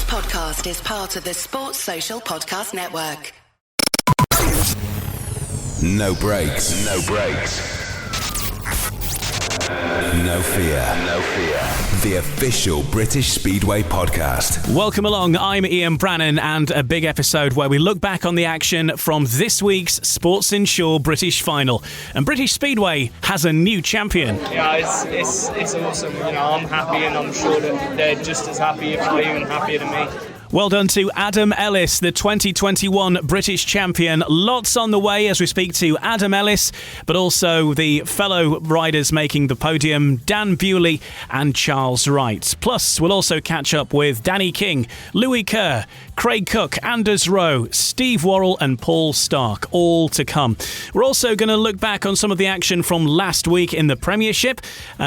podcast is part of the Sports Social Podcast Network. No breaks. No breaks. No fear. No fear. The official British Speedway podcast. Welcome along. I'm Ian Brannan, and a big episode where we look back on the action from this week's Sports Insure British Final. And British Speedway has a new champion. Yeah, it's awesome. You know, I'm happy, and I'm sure that they're just as happy, if not even happier than me. Well done to Adam Ellis, the 2021 British champion. Lots on the way as we speak to Adam Ellis, but also the fellow riders making the podium, Dan Bewley and Charles Wright. Plus, we'll also catch up with Danny King, Louis Kerr, Craig Cook, Anders Rowe, Steve Worrall and Paul Starke, all to come. We're also going to look back on some of the action from last week in the Premiership,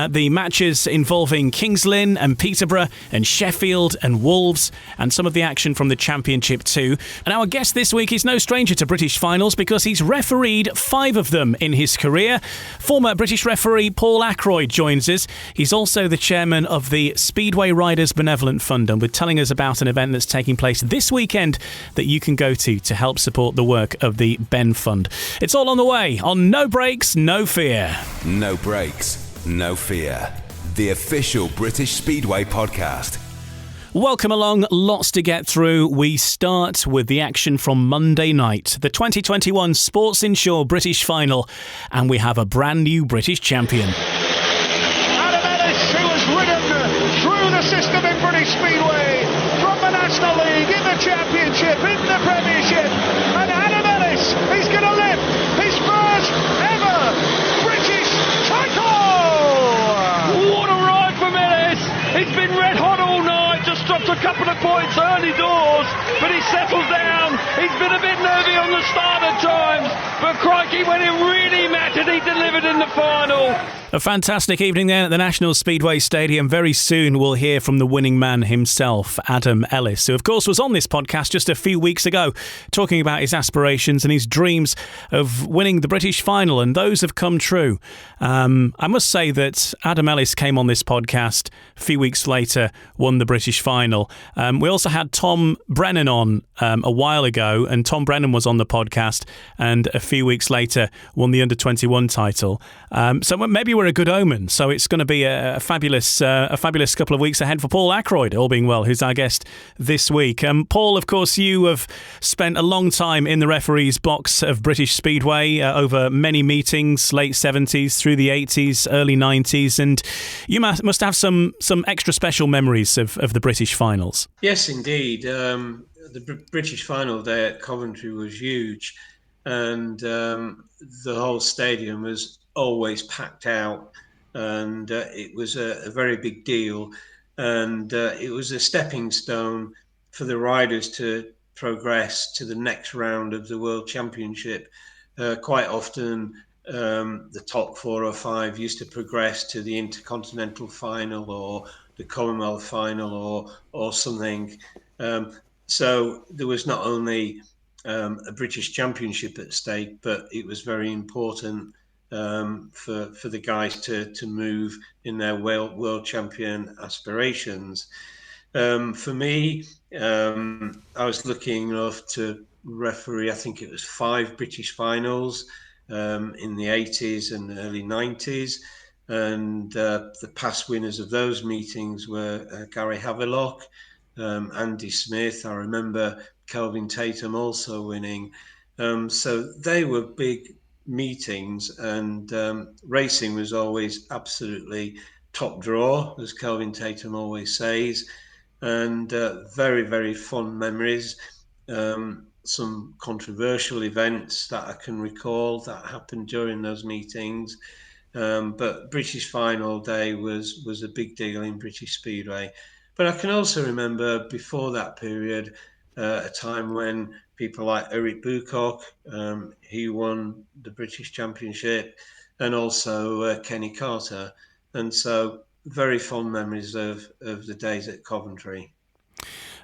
the matches involving Kings Lynn and Peterborough and Sheffield and Wolves, and some of the action from the Championship too. And our guest this week is no stranger to British finals because he's refereed 5 of them in his career. Former British referee Paul Ackroyd joins us. He's also the chairman of the Speedway Riders Benevolent Fund, and we're telling us about an event that's taking place this weekend that you can go to help support the work of the Ben Fund. It's all on the way on No Breaks, No Fear. No breaks, no fear. The official British Speedway podcast. Welcome along, lots to get through. We start with the action from Monday night, the 2021 Sports Insure British Final, and we have a brand new British champion. Adam Ellis, who has ridden through the system in British Speedway, from the National League, in the Championship, in the Premiership, and Adam Ellis, he's going to lift his first ever British title! What a ride from Ellis! He's been red hot all night. Just dropped a couple of points early doors, but he settled down. He's been a bit nervy on the start at times, but crikey, when it really mattered, he delivered in the final. A fantastic evening there at the National Speedway Stadium. Very soon we'll hear from the winning man himself, Adam Ellis, who of course was on this podcast just a few weeks ago, talking about his aspirations and his dreams of winning the British final, and those have come true. I must say that Adam Ellis came on this podcast a few weeks later, won the British final. We also had Tom Brennan on a while ago, and Tom Brennan was on the podcast and a few weeks later won the under-21 title. So maybe we're a good omen. So it's going to be a fabulous couple of weeks ahead for Paul Ackroyd, all being well, who's our guest this week. Paul, of course, you have spent a long time in the referee's box of British Speedway, over many meetings, late 70s through the 80s, early 90s, and you must have some extra special memories of the British finals. Yes, indeed. The British final day at Coventry was huge, and the whole stadium was always packed out, and it was a very big deal, and it was a stepping stone for the riders to progress to the next round of the World Championship. Quite often the top 4 or 5 used to progress to the Intercontinental final or the Commonwealth final or something. So there was not only a British Championship at stake, but it was very important for the guys to move in their world champion aspirations. For me, I was lucky enough to referee, I think it was 5 British finals in the 80s and early 90s. And the past winners of those meetings were Gary Havelock, Andy Smith. I remember Kelvin Tatum also winning. So they were big meetings, and racing was always absolutely top draw, as Kelvin Tatum always says, and very, very fond memories. Some controversial events that I can recall that happened during those meetings, but British Final Day was a big deal in British Speedway. But I can also remember before that period a time when people like Eric Bucock, he won the British Championship, and also Kenny Carter. And so very fond memories of the days at Coventry.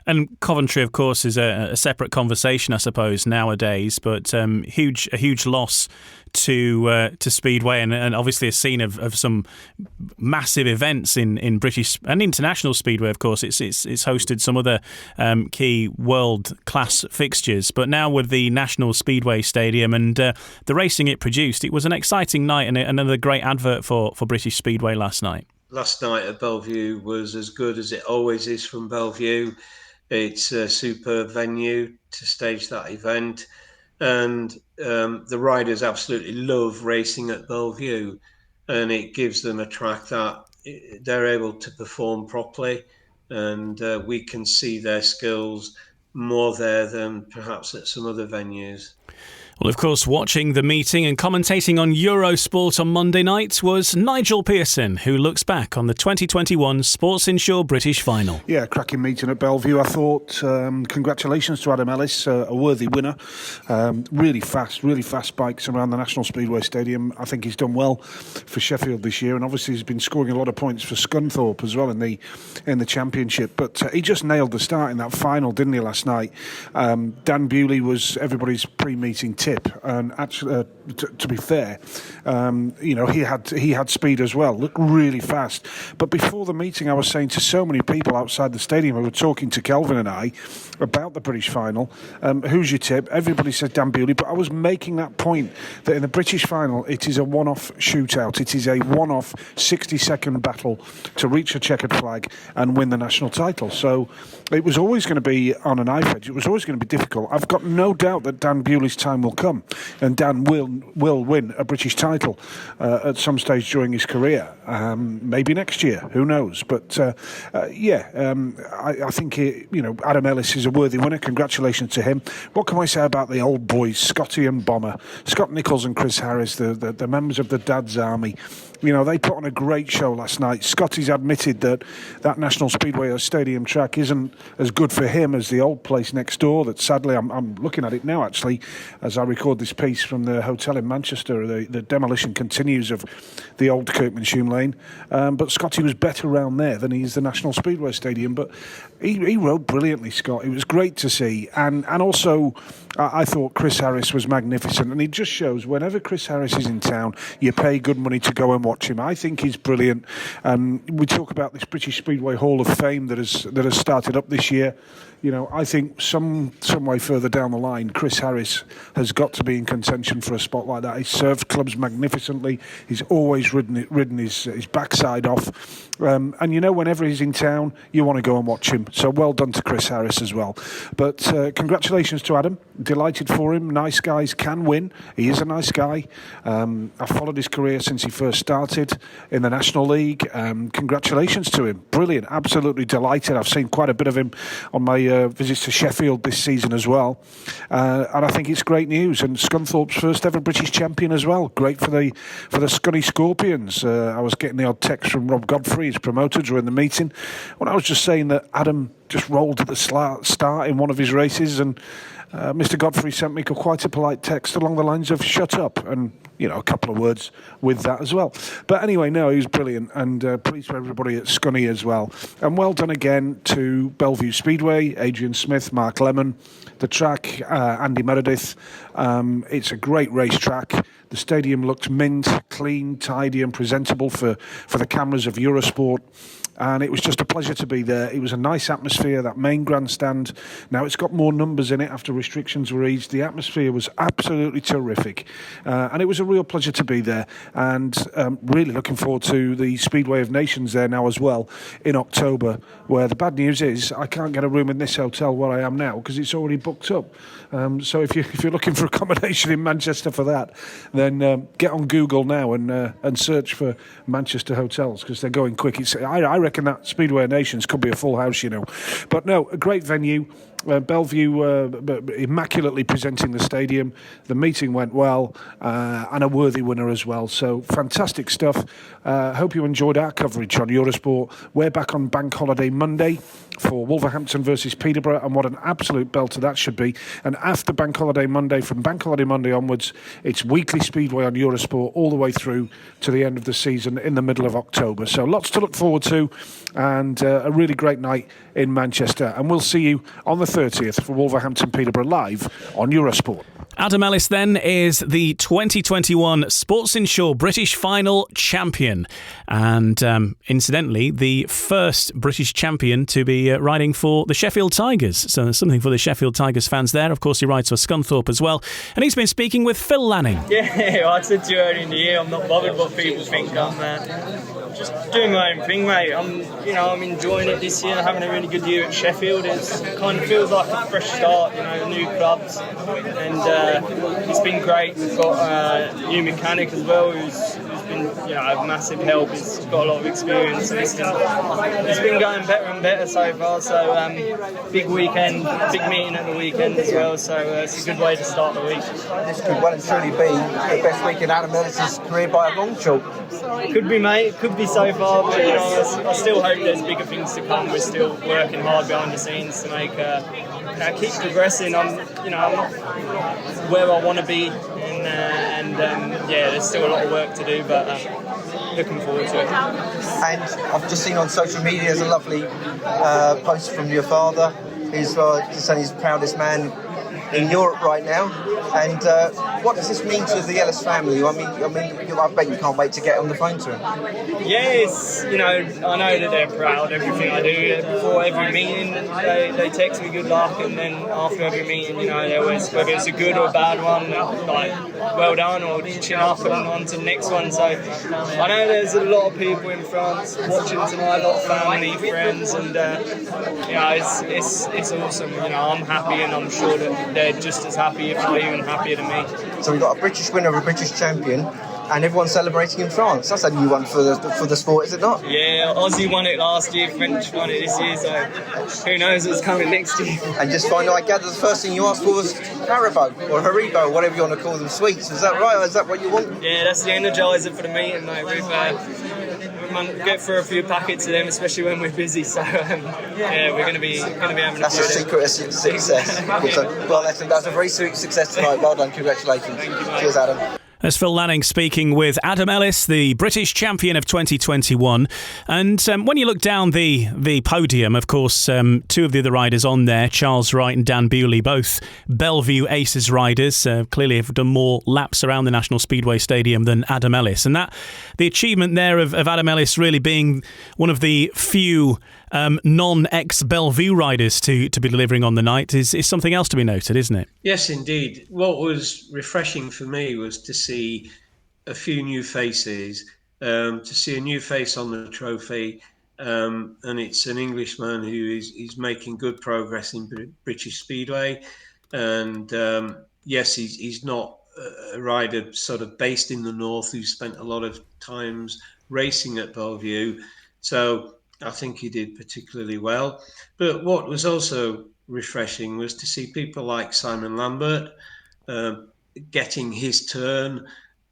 And Coventry, of course, is a separate conversation, I suppose, nowadays. But a huge loss to Speedway, and obviously a scene of some massive events in British and international Speedway. Of course, it's hosted some other key world class fixtures. But now with the National Speedway Stadium and the racing it produced, it was an exciting night and another great advert for British Speedway last night. Last night at Bellevue was as good as it always is from Bellevue. It's a superb venue to stage that event. And the riders absolutely love racing at Bellevue. And it gives them a track that they're able to perform properly. And we can see their skills more there than perhaps at some other venues. Well, of course, watching the meeting and commentating on Eurosport on Monday night was Nigel Pearson, who looks back on the 2021 Sports Insure British Final. Yeah, cracking meeting at Bellevue. I thought congratulations to Adam Ellis, a worthy winner. Really fast bikes around the National Speedway Stadium. I think he's done well for Sheffield this year, and obviously he's been scoring a lot of points for Scunthorpe as well in the Championship. But he just nailed the start in that final, didn't he, last night? Dan Bewley was everybody's pre-meeting tip, and actually, to be fair, he had speed as well. Looked really fast. But before the meeting, I was saying to so many people outside the stadium who were talking to Kelvin and I about the British final, who's your tip? Everybody said Dan Bewley, but I was making that point that in the British final, it is a one-off shootout. It is a one-off 60-second battle to reach a checkered flag and win the national title. So it was always going to be on a knife edge. It was always going to be difficult. I've got no doubt that Dan Bewley's time will come, and Dan will win a British title at some stage during his career. Maybe next year, who knows? But I think Adam Ellis is a worthy winner. Congratulations to him. What can I say about the old boys, Scotty and Bomber, Scott Nichols and Chris Harris, the members of the Dad's Army? They put on a great show last night. Scotty's admitted that National Speedway Stadium track isn't as good for him as the old place next door. That sadly, I'm looking at it now actually, as I record this piece from the hotel in Manchester. The demolition continues of the old Kirkmanshire Lane. But Scotty was better around there than he is the National Speedway Stadium. But he rode brilliantly, Scott. It was great to see. And also, I thought Chris Harris was magnificent. And it just shows whenever Chris Harris is in town, you pay good money to go and watch him. I think he's brilliant. We talk about this British Speedway Hall of Fame that has started up this year. I think some way further down the line, Chris Harris has got to be in contention for a spot like that. He's served clubs magnificently. He's always ridden his backside off. And whenever he's in town, you want to go and watch him. So well done to Chris Harris as well. But congratulations to Adam. Delighted for him. Nice guys can win. He is a nice guy. I've followed his career since he first started in the National League. Congratulations to him. Brilliant. Absolutely delighted. I've seen quite a bit of him on my visits to Sheffield this season as well. And I think it's great news. And Scunthorpe's first ever British champion as well. Great for the Scunny Scorpions. I was getting the odd text from Rob Godfrey, his promoter, during the meeting, when I was just saying that Adam just rolled at the start in one of his races, and Mr. Godfrey sent me quite a polite text along the lines of "shut up," and a couple of words with that as well. But anyway, no, he was brilliant, and pleased for everybody at Scunny as well. And well done again to Bellevue Speedway, Adrian Smith, Mark Lemon, the track, Andy Meredith. It's a great racetrack. The stadium looked mint, clean, tidy and presentable for the cameras of Eurosport. And it was just a pleasure to be there. It was a nice atmosphere, that main grandstand. Now it's got more numbers in it after restrictions were eased. The atmosphere was absolutely terrific. And it was a real pleasure to be there. And really looking forward to the Speedway of Nations there now as well in October, where the bad news is I can't get a room in this hotel where I am now because it's already booked up. So if you're looking for accommodation in Manchester for that, then get on Google now and search for Manchester hotels because they're going quick. I reckon that Speedway of Nations could be a full house, But no, a great venue. Bellevue immaculately presenting the stadium. The meeting went well, and a worthy winner as well. So fantastic stuff. Hope you enjoyed our coverage on Eurosport. We're back on Bank Holiday Monday for Wolverhampton versus Peterborough, and what an absolute belter that should be. And after Bank Holiday Monday, from Bank Holiday Monday onwards, it's weekly Speedway on Eurosport all the way through to the end of the season in the middle of October. So lots to look forward to, and a really great night in Manchester. And we'll see you on the 30th for Wolverhampton Peterborough live on Eurosport. Adam Ellis then is the 2021 Sports Insure British Final champion, and incidentally the first British champion to be riding for the Sheffield Tigers. So there's something for the Sheffield Tigers fans there. Of course, he rides for Scunthorpe as well, and he's been speaking with Phil Lanning. Yeah, I said to you earlier in the year, I'm not bothered what people think. I'm just doing my own thing, mate. I'm enjoying it this year, having a really good year at Sheffield. It kind of feels like a fresh start, new clubs, and it's been great. We've got a new mechanic as well, who's been a massive help. He's got a lot of experience, and it's been going better and better so far. So big weekend, big meeting at the weekend as well. So it's a good way to start the week. This could well and truly be the best week in Adam Ellis' career by a long chalk. Could be, mate. Could be so far, but I still hope there's bigger things to come. We're still working hard behind the scenes to make keep progressing. I'm not where I want to be, and there's still a lot of work to do, but looking forward to it. And I've just seen on social media there's a lovely post from your father. He's saying he's the proudest man in Europe right now. And what does this mean to the Ellis family? I bet you can't wait to get on the phone to him. Yes, I know that they're proud of everything I do. Before every meeting, they text me good luck, and then after every meeting, they always, whether it's a good or a bad one, like, well done, or chin up and on to the next one. So I know there's a lot of people in France watching tonight, a lot of family, friends, and it's awesome. I'm happy, and I'm sure that they're just as happy, if not even happier than me. So we've got a British winner, a British champion, and everyone's celebrating in France. That's a new one for the sport, is it not? Yeah, Aussie won it last year, French won it this year, so who knows what's coming next year. And just finally, I gather the first thing you asked for was Haribo, or Haribo, whatever you want to call them, sweets. Is that right, or is that what you want? Yeah, that's the energiser for the meeting, mate. We get through a few packets of them, especially when we're busy, so we're going to be having a That's a secret of success. Well, that's a very sweet success tonight. Well done, congratulations. Thank you, cheers, Adam. That's Phil Lanning speaking with Adam Ellis, the British champion of 2021. And when you look down the podium, of course, two of the other riders on there, Charles Wright and Dan Bewley, both Bellevue Aces riders, clearly have done more laps around the National Speedway Stadium than Adam Ellis. And the achievement there of Adam Ellis really being one of the few non-ex-Bellevue riders to be delivering on the night is something else to be noted, isn't it? Yes, indeed. What was refreshing for me was to see a few new faces, to see a new face on the trophy, and it's an Englishman who is making good progress in British Speedway. And yes, he's not a rider sort of based in the north who spent a lot of times racing at Bellevue. So I think he did particularly well. But what was also refreshing was to see people like Simon Lambert getting his turn.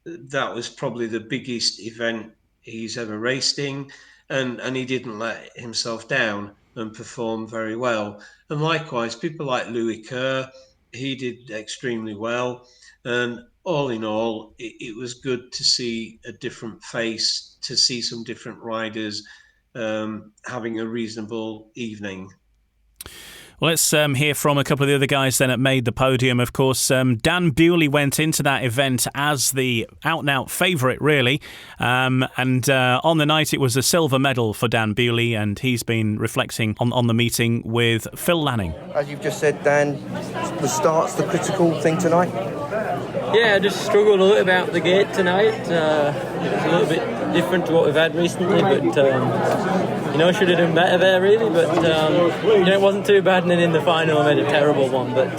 That was probably the biggest event he's ever raced in, and he didn't let himself down and performed very well. And likewise, people like Louis Kerr, he did extremely well. And all in all, it was good to see a different face, to see some different riders having a reasonable evening. Well, let's hear from a couple of the other guys then that made the podium. Of course, Dan Bewley went into that event as the out-and-out favourite, really. And on the night, it was a silver medal for Dan Bewley, and he's been reflecting on the meeting with Phil Lanning. As you've just said, Dan, the start's the critical thing tonight? Yeah, I just struggled a little bit out the gate tonight. It was a little bit different to what we've had recently, but should have done better there really, but it wasn't too bad, and then in the final I made a terrible one, but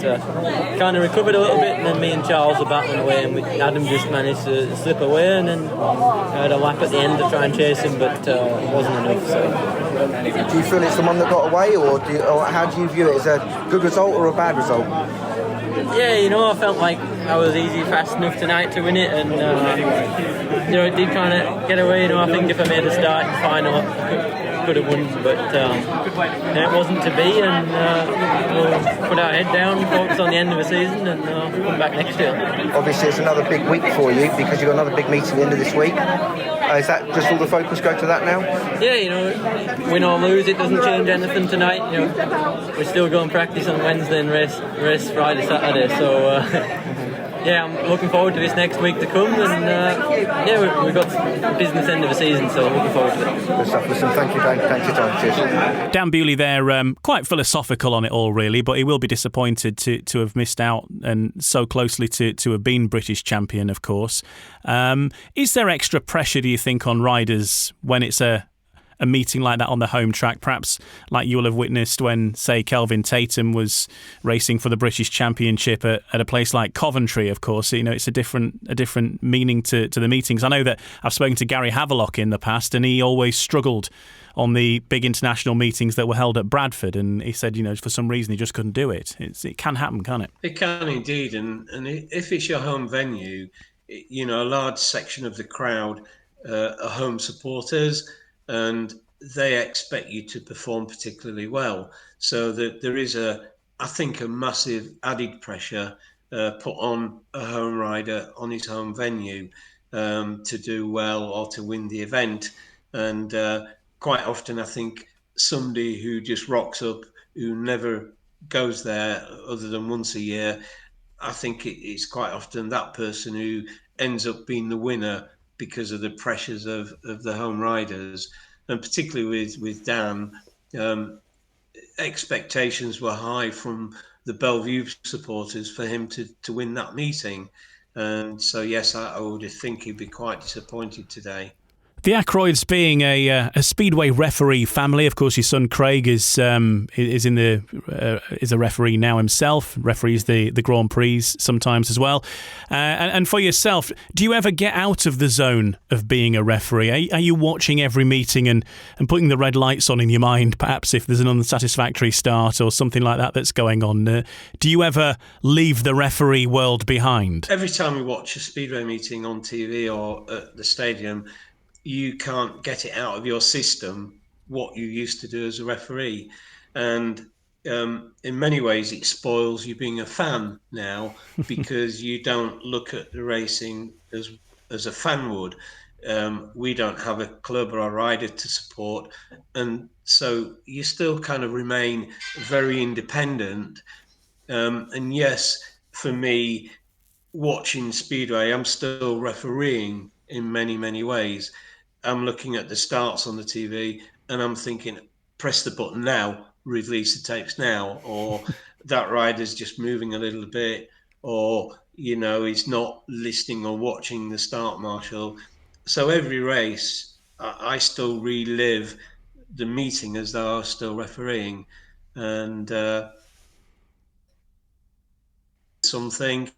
kind of recovered a little bit, and then me and Charles were battling away, and Adam just managed to slip away, and then I had a lap at the end to try and chase him, but it wasn't enough. So. Do you feel it's the one that got away, or how do you view it? Is it a good result or a bad result? Yeah, I felt like I was easy fast enough tonight to win it, and it did kind of get away. I think if I made a start in the final, I could have won, but it wasn't to be, and we'll put our head down, focus on the end of the season, and come back next year. Obviously, it's another big week for you because you've got another big meeting at the end of this week. Is that just all the focus go to that now? Yeah, win or lose, it doesn't change anything tonight. We're still going to practice on Wednesday and race Friday, Saturday. So I'm looking forward to this next week to come, and we've got business end of the season, so I'm looking forward to it. Good stuff. Listen, thank you, Dan. Thanks for your time. Cheers. Dan Bewley there, quite philosophical on it all, really, but he will be disappointed to have missed out and so closely to have been British champion, of course. Is there extra pressure, do you think, on riders when it's a meeting like that on the home track, perhaps like you'll have witnessed when, say, Kelvin Tatum was racing for the British Championship at a place like Coventry? Of course, it's a different meaning to the meetings. I know that I've spoken to Gary Havelock in the past, and he always struggled on the big international meetings that were held at Bradford, and he said, for some reason he just couldn't do it. It can happen, can't it? It can indeed, and if it's your home venue, a large section of the crowd are home supporters, and they expect you to perform particularly well. So that there is I think a massive added pressure put on a home rider on his home venue to do well or to win the event. And quite often I think somebody who just rocks up, who never goes there other than once a year, I think it's quite often that person who ends up being the winner because of the pressures of the home riders. And particularly with Dan, expectations were high from the Bellevue supporters for him to win that meeting. And so, yes, I would think he'd be quite disappointed today. The Ackroyds being a Speedway referee family, of course, your son Craig is a referee now himself, referees the Grand Prix sometimes as well. And for yourself, do you ever get out of the zone of being a referee? Are you watching every meeting and putting the red lights on in your mind, perhaps if there's an unsatisfactory start or something like that that's going on? Do you ever leave the referee world behind? Every time we watch a Speedway meeting on TV or at the stadium, you can't get it out of your system what you used to do as a referee. And in many ways it spoils you being a fan now because you don't look at the racing as a fan would. We don't have a club or a rider to support, and so you still kind of remain very independent. And yes, for me, watching Speedway, I'm still refereeing in many ways. I'm looking at the starts on the TV and I'm thinking, press the button now, release the tapes now, or that rider's just moving a little bit, or, he's not listening or watching the start marshal. So every race, I still relive the meeting as though I was still refereeing. And something,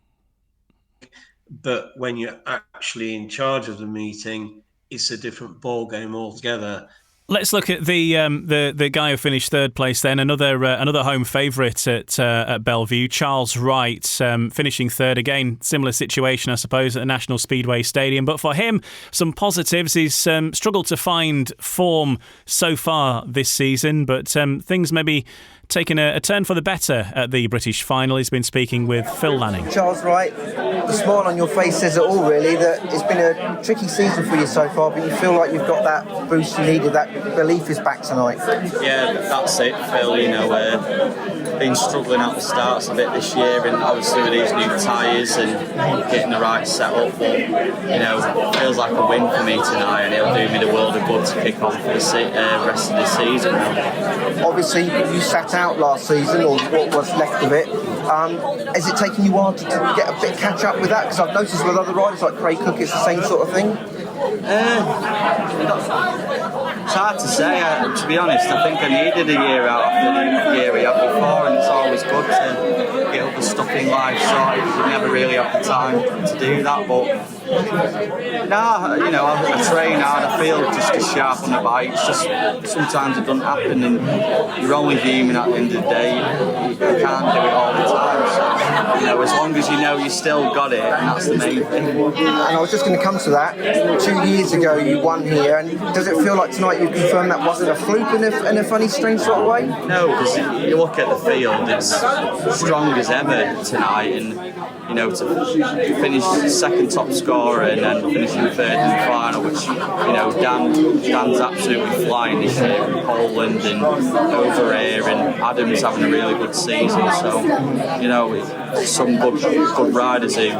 but when you're actually in charge of the meeting, it's a different ball game altogether. Let's look at the guy who finished third place then, another home favourite at Bellevue, Charles Wright, finishing third. Again, similar situation, I suppose, at the National Speedway Stadium. But for him, some positives. He's struggled to find form so far this season, but things maybe taken a turn for the better at the British final. He's been speaking with Phil Lanning. Charles Wright, the smile on your face says it all, really, that it's been a tricky season for you so far, but you feel like you've got that boost you needed, that belief is back tonight. Yeah, that's it, Phil. Been struggling out the starts a bit this year, and obviously with these new tyres and getting the right setup, but it feels like a win for me tonight, and it'll do me the world of good to kick on for the rest of the season. Obviously, you sat out last season, or what was left of it. Is it taking you a while to get a bit catch up with that? Because I've noticed with other riders like Craig Cook, it's the same sort of thing. It's hard to say. To be honest, I think I needed a year out after the year we had before, and it's always good to get other stuff in life sorted because you never really have the time to do that. But I train hard. I feel just as sharp on the bike. It's just sometimes it doesn't happen, and you're only human at the end of the day. You can't do it all the time. So, as long as you know you still got it, and that's the main thing. And I was just going to come to that. 2 years ago, you won here, and does it feel like tonight you confirmed that wasn't a fluke in a funny, strange sort of way? No, because you look at the field, it's strong as ever tonight, and to finish second top scorer and then finishing third in the final, which Dan's absolutely flying this year in Poland and over here, and Adam's having a really good season. So some good riders who finished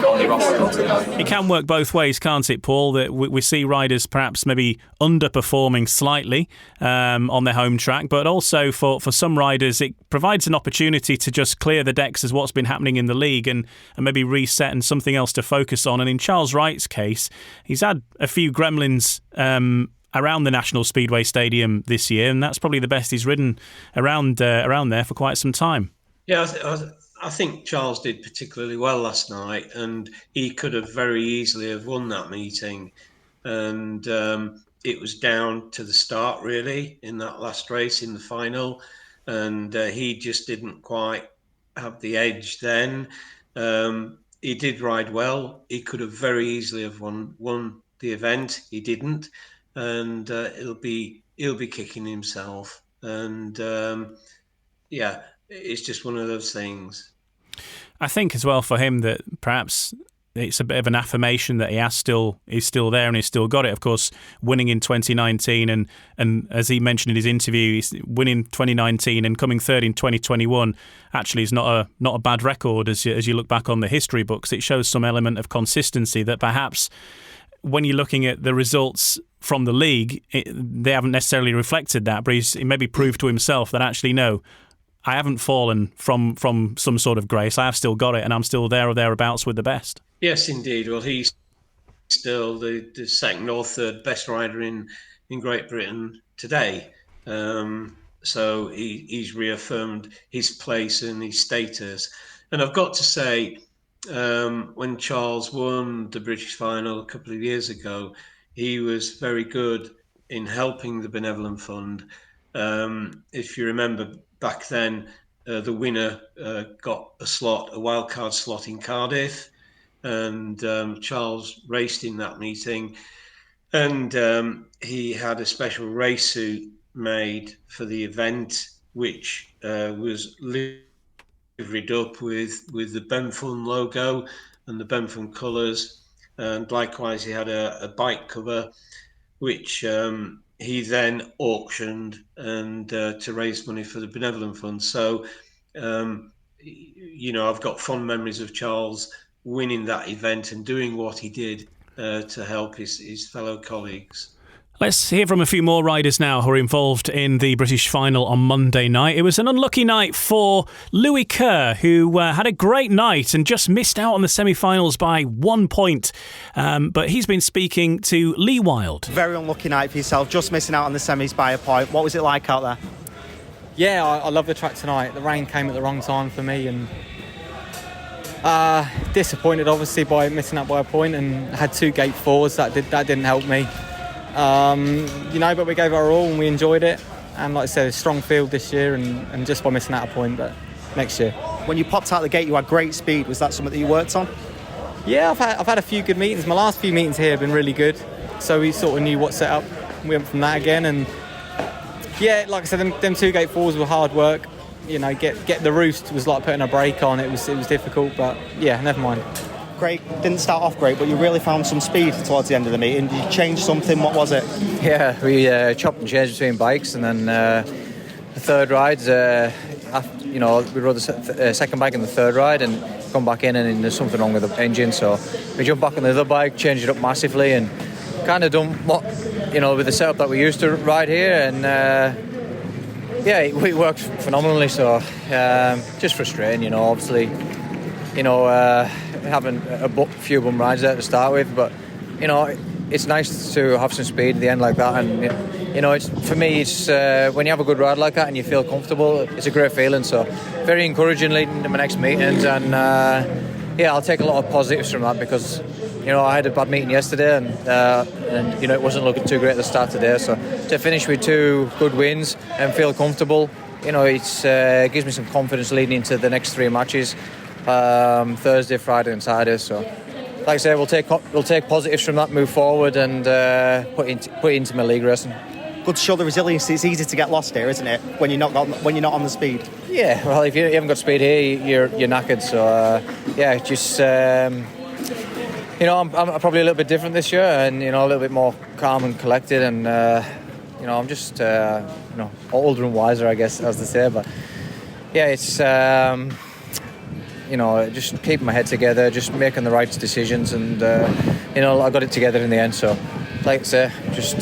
on the roster tonight. It can work both ways, can't it, Paul? That we see riders perhaps maybe underperforming slightly on their home track, but also for some riders it provides an opportunity to just clear the decks as what's been happening in the league and maybe reset and something else to focus on. And in Charles Wright's case, he's had a few gremlins around the National Speedway Stadium this year, and that's probably the best he's ridden around there for quite some time. Yeah, I think Charles did particularly well last night, and he could have very easily have won that meeting. And it was down to the start, really, in that last race in the final. And he just didn't quite have the edge then. He did ride well. He could have very easily have won the event. He didn't. And he'll be kicking himself. And it's just one of those things. I think as well for him that perhaps it's a bit of an affirmation that he's still there and he's still got it. Of course, winning in 2019 and as he mentioned in his interview, he's winning 2019 and coming third in 2021 actually is not a bad record as you look back on the history books. It shows some element of consistency that perhaps when you're looking at the results from the league, they haven't necessarily reflected that, but he maybe proved to himself that actually no, I haven't fallen from some sort of grace. I have still got it, and I'm still there or thereabouts with the best. Yes, indeed. Well, he's still the second or third best rider in Great Britain today. So he's reaffirmed his place and his status. And I've got to say, when Charles won the British final a couple of years ago, he was very good in helping the Benevolent Fund. If you remember back then, the winner got a wildcard slot in Cardiff, and Charles raced in that meeting, and he had a special race suit made for the event, which was liveried up with the Benfund logo and the Benfund colours, and likewise he had a bike cover, which he then auctioned and to raise money for the Benevolent Fund. So, I've got fond memories of Charles winning that event and doing what he did to help his fellow colleagues. Let's hear from a few more riders now who are involved in the British final on Monday night. It was an unlucky night for Louis Kerr, who had a great night and just missed out on the semi-finals by 1 point. But he's been speaking to Lee Wild. Very unlucky night for yourself, just missing out on the semis by a point. What was it like out there? Yeah, I love the track tonight. The rain came at the wrong time for me, and disappointed obviously by missing out by a point, and had 2 gate 4s. That didn't help me. But we gave our all and we enjoyed it, and like I said, a strong field this year, and just by missing out a point, but next year. When you popped out the gate, you had great speed. Was that something that you worked on? Yeah, I've had a few good meetings. My last few meetings here have been really good, so we sort of knew what set up. We went from that again, and yeah, like I said, them 2 gate 4s were hard work. Get the roost was like putting a brake on. It was difficult, but yeah, never mind. Great, didn't start off great, but you really found some speed towards the end of the meeting. Did you change something? What was it? Yeah, we chopped and changed between bikes, and then the third ride, we rode the second bike in the third ride and come back in, and there's something wrong with the engine, so we jumped back on the other bike, changed it up massively, and kind of done what, with the setup that we used to ride here, and it worked phenomenally, so just frustrating, obviously, having a few bum rides there to start with, but it's nice to have some speed at the end like that, and it's for me, it's when you have a good ride like that and you feel comfortable, it's a great feeling. So very encouraging leading into my next meetings, and I'll take a lot of positives from that, because I had a bad meeting yesterday, and it wasn't looking too great at the start today. So to finish with 2 good wins and feel comfortable, it gives me some confidence leading into the next 3 matches, Thursday, Friday, and Saturday. So, like I say, we'll take positives from that, move forward, and put it into my league racing. Good to show the resilience. It's easy to get lost here, isn't it? When you're not on the speed. Yeah, well, if you haven't got speed here, you're knackered. So just. I'm probably a little bit different this year, and a little bit more calm and collected, and I'm just older and wiser, I guess, as they say. But yeah, it's just keeping my head together, just making the right decisions, and I got it together in the end. So, like I say, just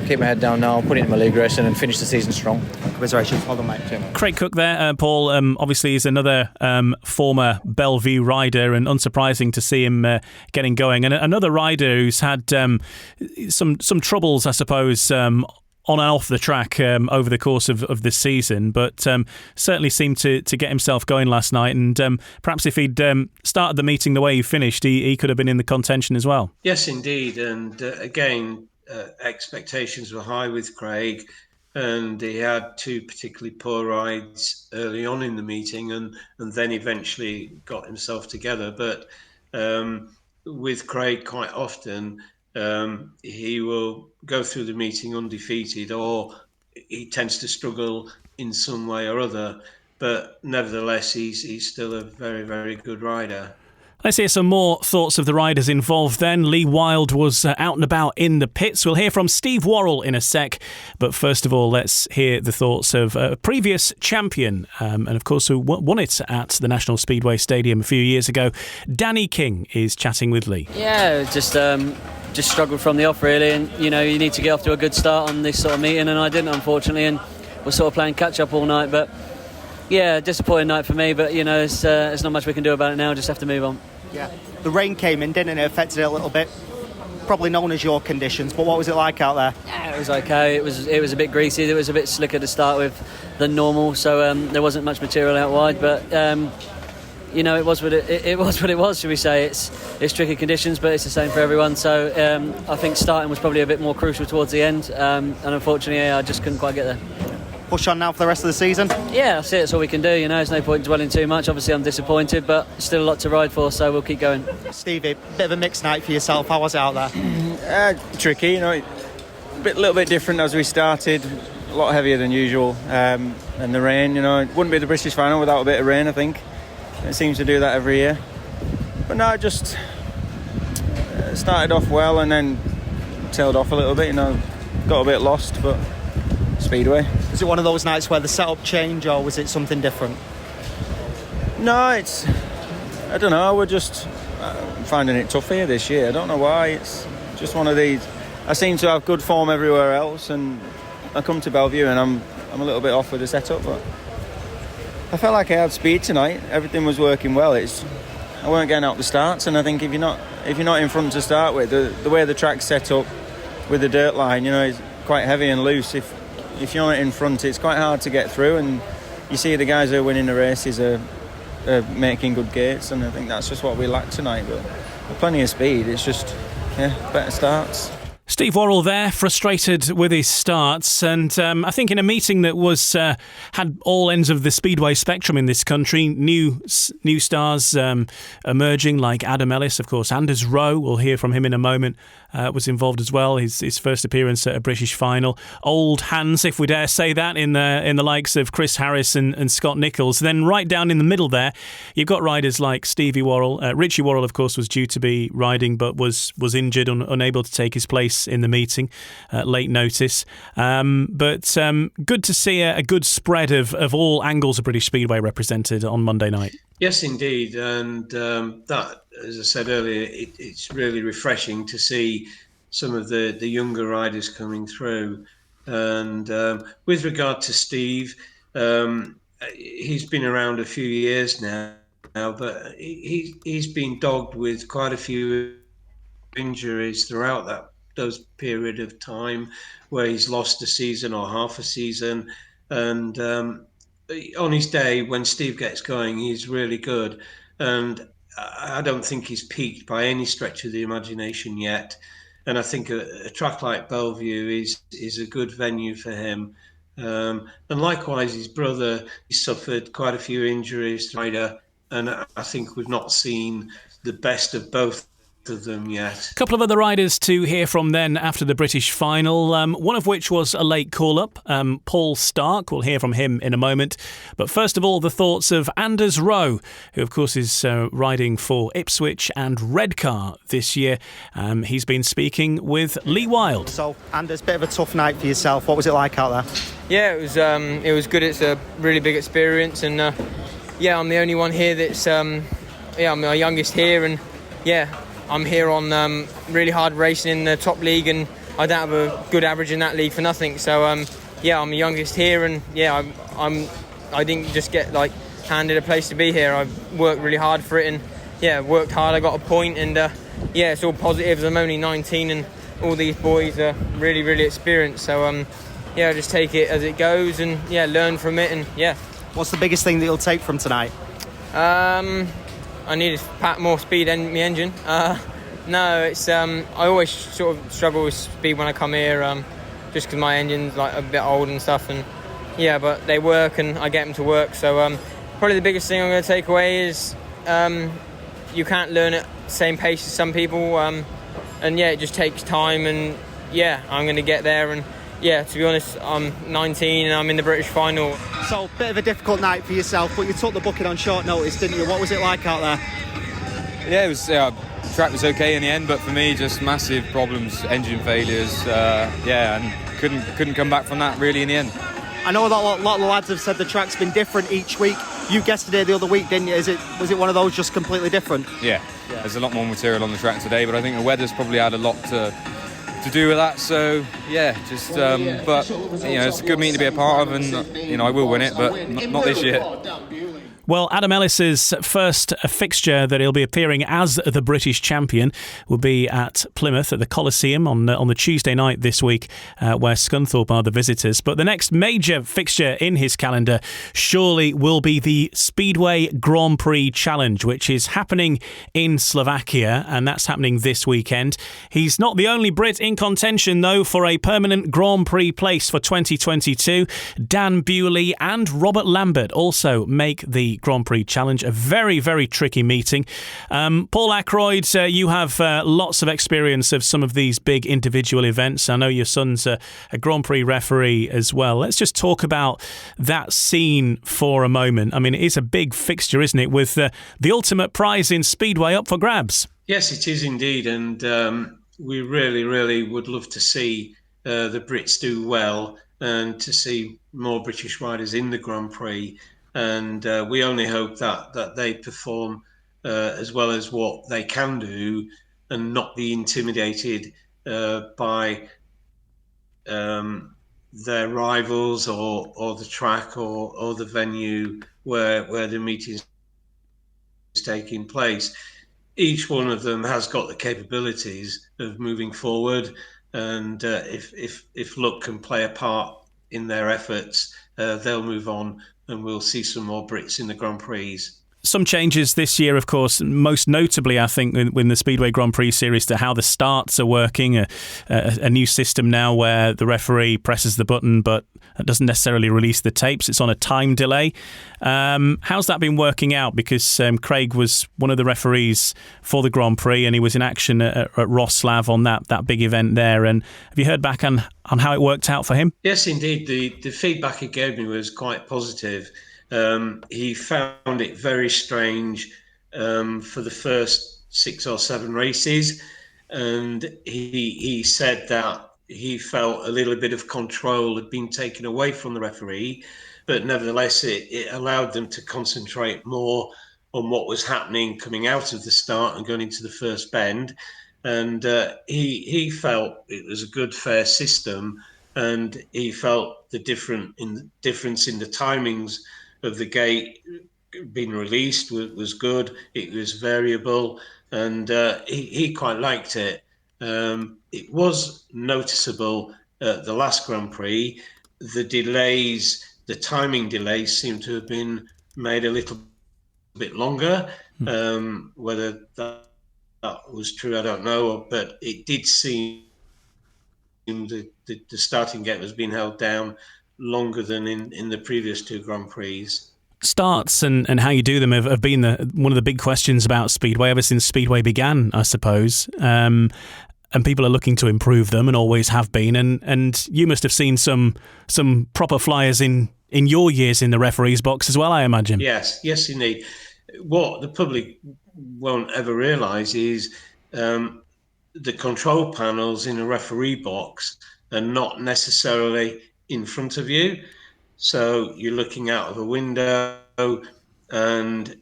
keep my head down now, put it in my league racing, and finish the season strong. Commiserations. Well done, mate. Craig Cook there, Paul. Obviously, is another former Bellevue rider, and unsurprising to see him getting going. And another rider who's had some troubles, I suppose, on and off the track over the course of this season, but certainly seemed to get himself going last night. And perhaps if he'd started the meeting the way he finished, he could have been in the contention as well. Yes, indeed. And again, expectations were high with Craig, and he had 2 particularly poor rides early on in the meeting, and then eventually got himself together. But with Craig, quite often he will go through the meeting undefeated, or he tends to struggle in some way or other. But nevertheless, he's still a very, very good rider. Let's hear some more thoughts of the riders involved then. Lee Wild was out and about in the pits. We'll hear from Steve Worrall in a sec. But first of all, let's hear the thoughts of a previous champion, and of course who won it at the National Speedway Stadium a few years ago. Danny King is chatting with Lee. Yeah, just struggled from the off really, and you need to get off to a good start on this sort of meeting, and I didn't, unfortunately, and we're sort of playing catch up all night. But yeah, disappointing night for me, but there's not much we can do about it now, just have to move on. Yeah, the rain came in, didn't it? It affected it a little bit. Probably known as your conditions, but what was it like out there? Yeah, it was okay. It was a bit greasy. It was a bit slicker to start with than normal, so there wasn't much material out wide. But it was what it was. Should we say? It's tricky conditions, but it's the same for everyone. So I think starting was probably a bit more crucial towards the end, and unfortunately, I just couldn't quite get there. Push on now for the rest of the season? Yeah, that's it. That's all we can do. There's no point dwelling too much. Obviously, I'm disappointed, but still a lot to ride for, so we'll keep going. Stevie, bit of a mixed night for yourself. How was it out there? Tricky, a little bit different as we started. A lot heavier than usual, and the rain. It wouldn't be the British final without a bit of rain. I think it seems to do that every year. But no, just started off well and then tailed off a little bit. Got a bit lost, but. Speedway. Was it one of those nights where the setup changed, or was it something different? No, I don't know, we're just finding it tough here this year. I don't know why, it's just one of these. I seem to have good form everywhere else, and I come to Bellevue and I'm a little bit off with the setup, but I felt like I had speed tonight. Everything was working well. I weren't getting out the starts, and I think if you're not in front to start with, the way the track's set up with the dirt line, is quite heavy and loose. If you're not in front, it's quite hard to get through, and you see the guys who are winning the races are making good gates, and I think that's just what we lack tonight. But plenty of speed, it's just better starts. Steve Worrall there, frustrated with his starts, and I think in a meeting that was had all ends of the speedway spectrum in this country, new stars emerging like Adam Ellis, of course. Anders Rowe, we'll hear from him in a moment, was involved as well. His first appearance at a British final. Old hands, if we dare say that, in the likes of Chris Harris and Scott Nicholls. Then right down in the middle there, you've got riders like Stevie Worrall. Richie Worrall, of course, was due to be riding, but was injured, unable to take his place in the meeting, late notice. But good to see a good spread of all angles of British Speedway represented on Monday night. Yes, indeed. And that, as I said earlier, it's really refreshing to see some of the younger riders coming through. And with regard to Steve, he's been around a few years now, but he's been dogged with quite a few injuries throughout that those period of time where he's lost a season or half a season. And on his day, when Steve gets going, he's really good. And I don't think he's peaked by any stretch of the imagination yet. And I think a track like Bellevue is a good venue for him. And likewise, his brother, he suffered quite a few injuries, and I think we've not seen the best of both of them yet. A couple of other riders to hear from then after the British final, one of which was a late call-up, Paul Starke. We'll hear from him in a moment. But first of all, the thoughts of Anders Rowe, who of course is riding for Ipswich and Redcar this year. He's been speaking with Lee Wild. So, Anders, bit of a tough night for yourself. What was it like out there? Yeah, it was good. It's a really big experience, and I'm the only one here that's I'm the youngest here, and I'm here on really hard racing in the top league, and I don't have a good average in that league for nothing. So I'm the youngest here, and I didn't just get handed a place to be here. I worked really hard for it, and worked hard. I got a point, and it's all positives. I'm only 19, and all these boys are really, really experienced. So I just take it as it goes, and learn from it, and What's the biggest thing that you'll take from tonight? I need to pack more speed in my engine. It's I always sort of struggle with speed when I come here, just because my engine's a bit old and stuff, and but they work and I get them to work. So probably the biggest thing I'm going to take away is you can't learn at the same pace as some people, and it just takes time, and I'm going to get there, and to be honest, I'm 19 and I'm in the British final. So, bit of a difficult night for yourself, but you took the booking on short notice, didn't you? What was it like out there? Yeah, it was. Track was okay in the end, but for me, just massive problems, engine failures. And couldn't come back from that really in the end. I know that a lot of the lads have said the track's been different each week. You guessed it the other week, didn't you? Was it one of those just completely different? Yeah, there's a lot more material on the track today, but I think the weather's probably had a lot to do with that. So but it's a good meeting to be a part of, and I will win it, but not this year. Well, Adam Ellis's first fixture that he'll be appearing as the British champion will be at Plymouth at the Coliseum on the Tuesday night this week, where Scunthorpe are the visitors. But the next major fixture in his calendar surely will be the Speedway Grand Prix Challenge, which is happening in Slovakia, and that's happening this weekend. He's not the only Brit in contention, though, for a permanent Grand Prix place for 2022. Dan Bewley and Robert Lambert also make the Grand Prix Challenge, a very, very tricky meeting. Paul Ackroyd, you have lots of experience of some of these big individual events. I know your son's a Grand Prix referee as well. Let's just talk about that scene for a moment. I mean, it is a big fixture, isn't it, with the ultimate prize in Speedway up for grabs? Yes, it is indeed, and we really, really would love to see the Brits do well and to see more British riders in the Grand Prix. And we only hope that they perform as well as what they can do and not be intimidated by their rivals or the track or the venue where the meeting is taking place. Each one of them has got the capabilities of moving forward, and if luck can play a part in their efforts, they'll move on, and we'll see some more Brits in the Grand Prix. Some changes this year, of course, most notably, I think, in the Speedway Grand Prix series to how the starts are working. A new system now where the referee presses the button but doesn't necessarily release the tapes. It's on a time delay. How's that been working out? Because Craig was one of the referees for the Grand Prix, and he was in action at Wrocław on that big event there. And have you heard back on how it worked out for him? Yes, indeed. The feedback he gave me was quite positive. He found it very strange for the first 6 or 7 races, and he said that he felt a little bit of control had been taken away from the referee, but nevertheless it allowed them to concentrate more on what was happening coming out of the start and going into the first bend. And he felt it was a good, fair system, and he felt the difference in the timings of the gate being released was good. It was variable, and he quite liked it. it was noticeable at the last Grand Prix. The timing delays seem to have been made a little bit longer. Whether that was true, I don't know, but it did seem the starting gate was being held down longer than in the previous 2 Grand Prix. Starts and how you do them have been one of the big questions about Speedway ever since Speedway began, I suppose. And people are looking to improve them and always have been. And you must have seen some proper flyers in your years in the referee's box as well, I imagine. Yes, indeed. What the public won't ever realise is the control panels in a referee box are not necessarily in front of you. So you're looking out of a window, and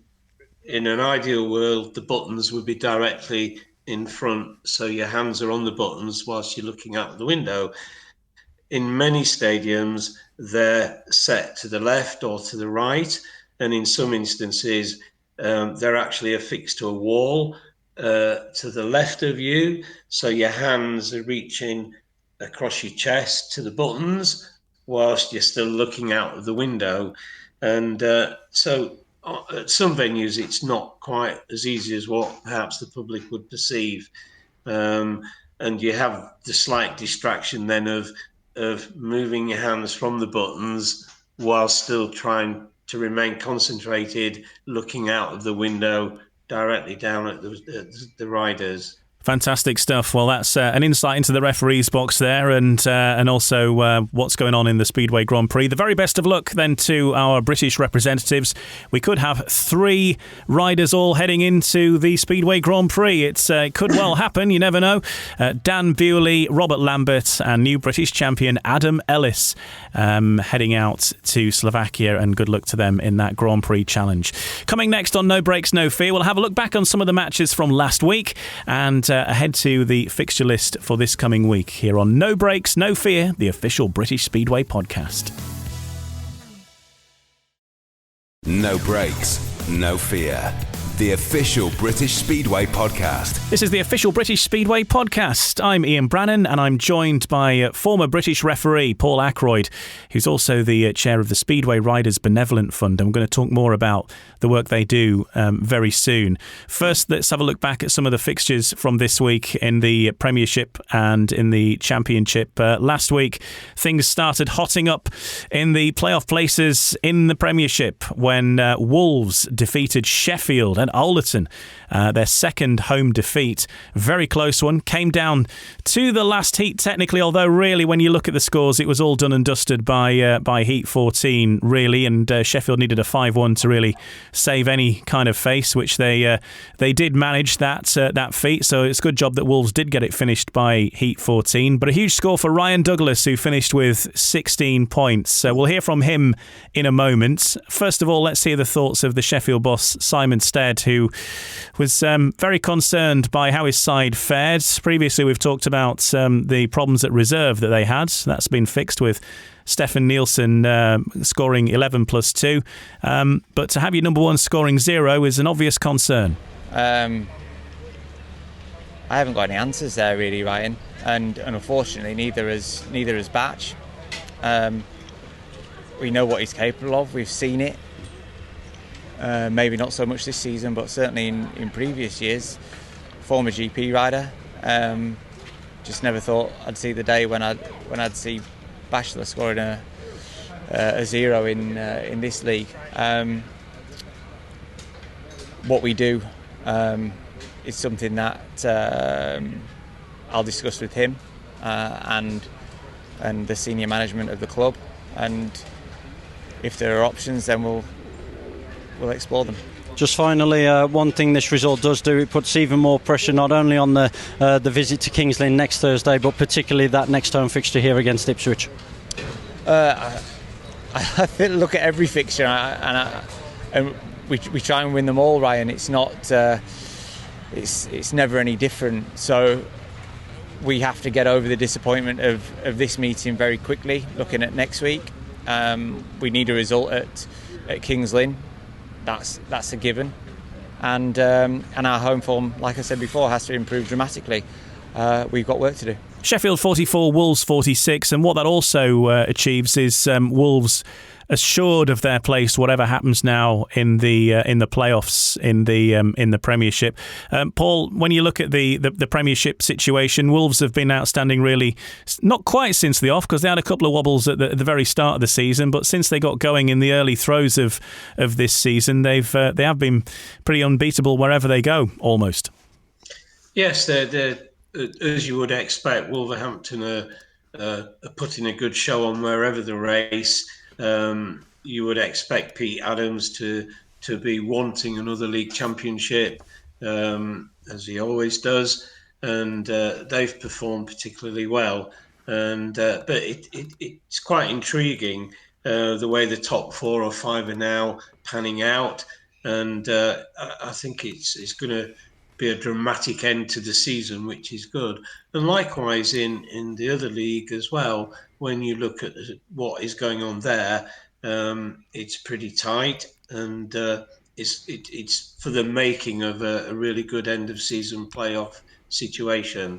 in an ideal world, the buttons would be directly in front, so your hands are on the buttons whilst you're looking out of the window. In many stadiums, they're set to the left or to the right, and in some instances, they're actually affixed to a wall to the left of you, so your hands are reaching across your chest to the buttons whilst you're still looking out of the window. And so at some venues, it's not quite as easy as what perhaps the public would perceive. And you have the slight distraction then of moving your hands from the buttons while still trying to remain concentrated, looking out of the window directly down at the riders. Fantastic stuff. Well, that's an insight into the referee's box there, and also what's going on in the Speedway Grand Prix. The very best of luck then to our British representatives. We could have 3 riders all heading into the Speedway Grand Prix. It could well happen, you never know. Dan Bewley, Robert Lambert and new British champion Adam Ellis heading out to Slovakia, and good luck to them in that Grand Prix challenge. Coming next on No Brakes, No Fear, we'll have a look back on some of the matches from last week and ahead to the fixture list for this coming week here on No Brakes, No Fear, the official British Speedway podcast. No Brakes, No Fear, the official British Speedway podcast. This is the official British Speedway podcast. I'm Ian Brannan, and I'm joined by former British referee Paul Ackroyd, who's also the chair of the Speedway Riders Benevolent Fund. And we're going to talk more about the work they do very soon. First, let's have a look back at some of the fixtures from this week in the Premiership and in the Championship. Last week, things started hotting up in the playoff places in the Premiership when Wolves defeated Sheffield and Alderton. Their second home defeat. Very close one. Came down to the last heat technically, although really when you look at the scores, it was all done and dusted by heat 14, really, and Sheffield needed a 5-1 to really save any kind of face, which they did manage that feat. So it's a good job that Wolves did get it finished by heat 14. But a huge score for Ryan Douglas, who finished with 16 points. So we'll hear from him in a moment. First of all, let's hear the thoughts of the Sheffield boss, Simon Stead, who was very concerned by how his side fared. Previously, we've talked about the problems at reserve that they had. That's been fixed with Stefan Nielsen scoring 11 plus 2. But to have your number one scoring 0 is an obvious concern. I haven't got any answers there, really, Ryan. And unfortunately, neither has Batch. We know what he's capable of. We've seen it. Maybe not so much this season, but certainly in previous years. Former GP rider. Just never thought I'd see the day when I'd see Bachelor scoring a 0 in this league. What we do is something that I'll discuss with him and the senior management of the club, and if there are options, then we'll explore them. Just finally, one thing this result does do, it puts even more pressure not only on the visit to Kings Lynn next Thursday, but particularly that next home fixture here against Ipswich. I look at every fixture and we try and win them all, Ryan. It's not it's never any different. So we have to get over the disappointment of this meeting very quickly. Looking at next week, we need a result at Kings Lynn. That's a given, and our home form, like I said before, has to improve dramatically. we've got work to do. Sheffield 44, Wolves 46, and what that also achieves is Wolves assured of their place, whatever happens now in the playoffs in the Premiership. Paul, when you look at the Premiership situation, Wolves have been outstanding, really, not quite since the off, because they had a couple of wobbles at the very start of the season, but since they got going in the early throes of this season, they have been pretty unbeatable wherever they go, almost. Yes, they're as you would expect. Wolverhampton are putting a good show on wherever the race. You would expect Pete Adams to be wanting another league championship, as he always does, and they've performed particularly well. And but it's quite intriguing the way the top 4 or 5 are now panning out, and I think it's going to be a dramatic end to the season, which is good. And likewise in the other league as well, when you look at what is going on there, it's pretty tight, and it's for the making of a really good end of season playoff situation.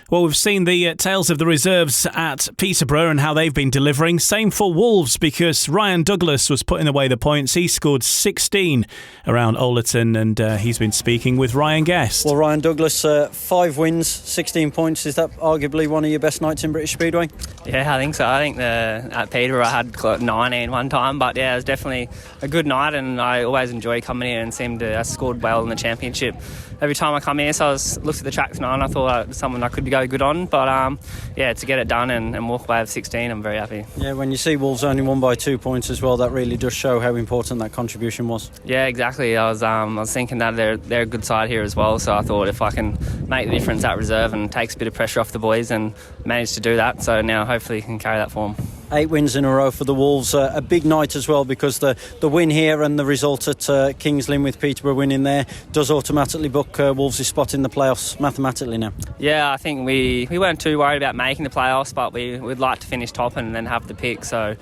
Well, we've seen the tales of the reserves at Peterborough and how they've been delivering. Same for Wolves, because Ryan Douglas was putting away the points. He scored 16 around Ollerton, and he's been speaking with Ryan Guest. Well, Ryan Douglas, 5 wins, 16 points. Is that arguably one of your best nights in British Speedway? Yeah, I think so. I think at Peterborough I had 19 one time, but yeah, it was definitely a good night, and I always enjoy coming here and seem to have scored well in the championship every time I come here. So I looked at the track tonight and I thought it was something I could go good on, but yeah, to get it done and walk away with 16, I'm very happy. Yeah, when you see Wolves only won by 2 points as well, that really does show how important that contribution was. Yeah, exactly. I was thinking that they're a good side here as well, so I thought if I can make the difference at reserve and takes a bit of pressure off the boys, and managed to do that, so now hopefully can carry that form. 8 wins in a row for the Wolves. A big night as well, because the win here and the result at Kings Lynn with Peterborough winning there does automatically book Wolves' spot in the playoffs mathematically now. Yeah, I think we weren't too worried about making the playoffs, but we'd like to finish top and then have the pick. So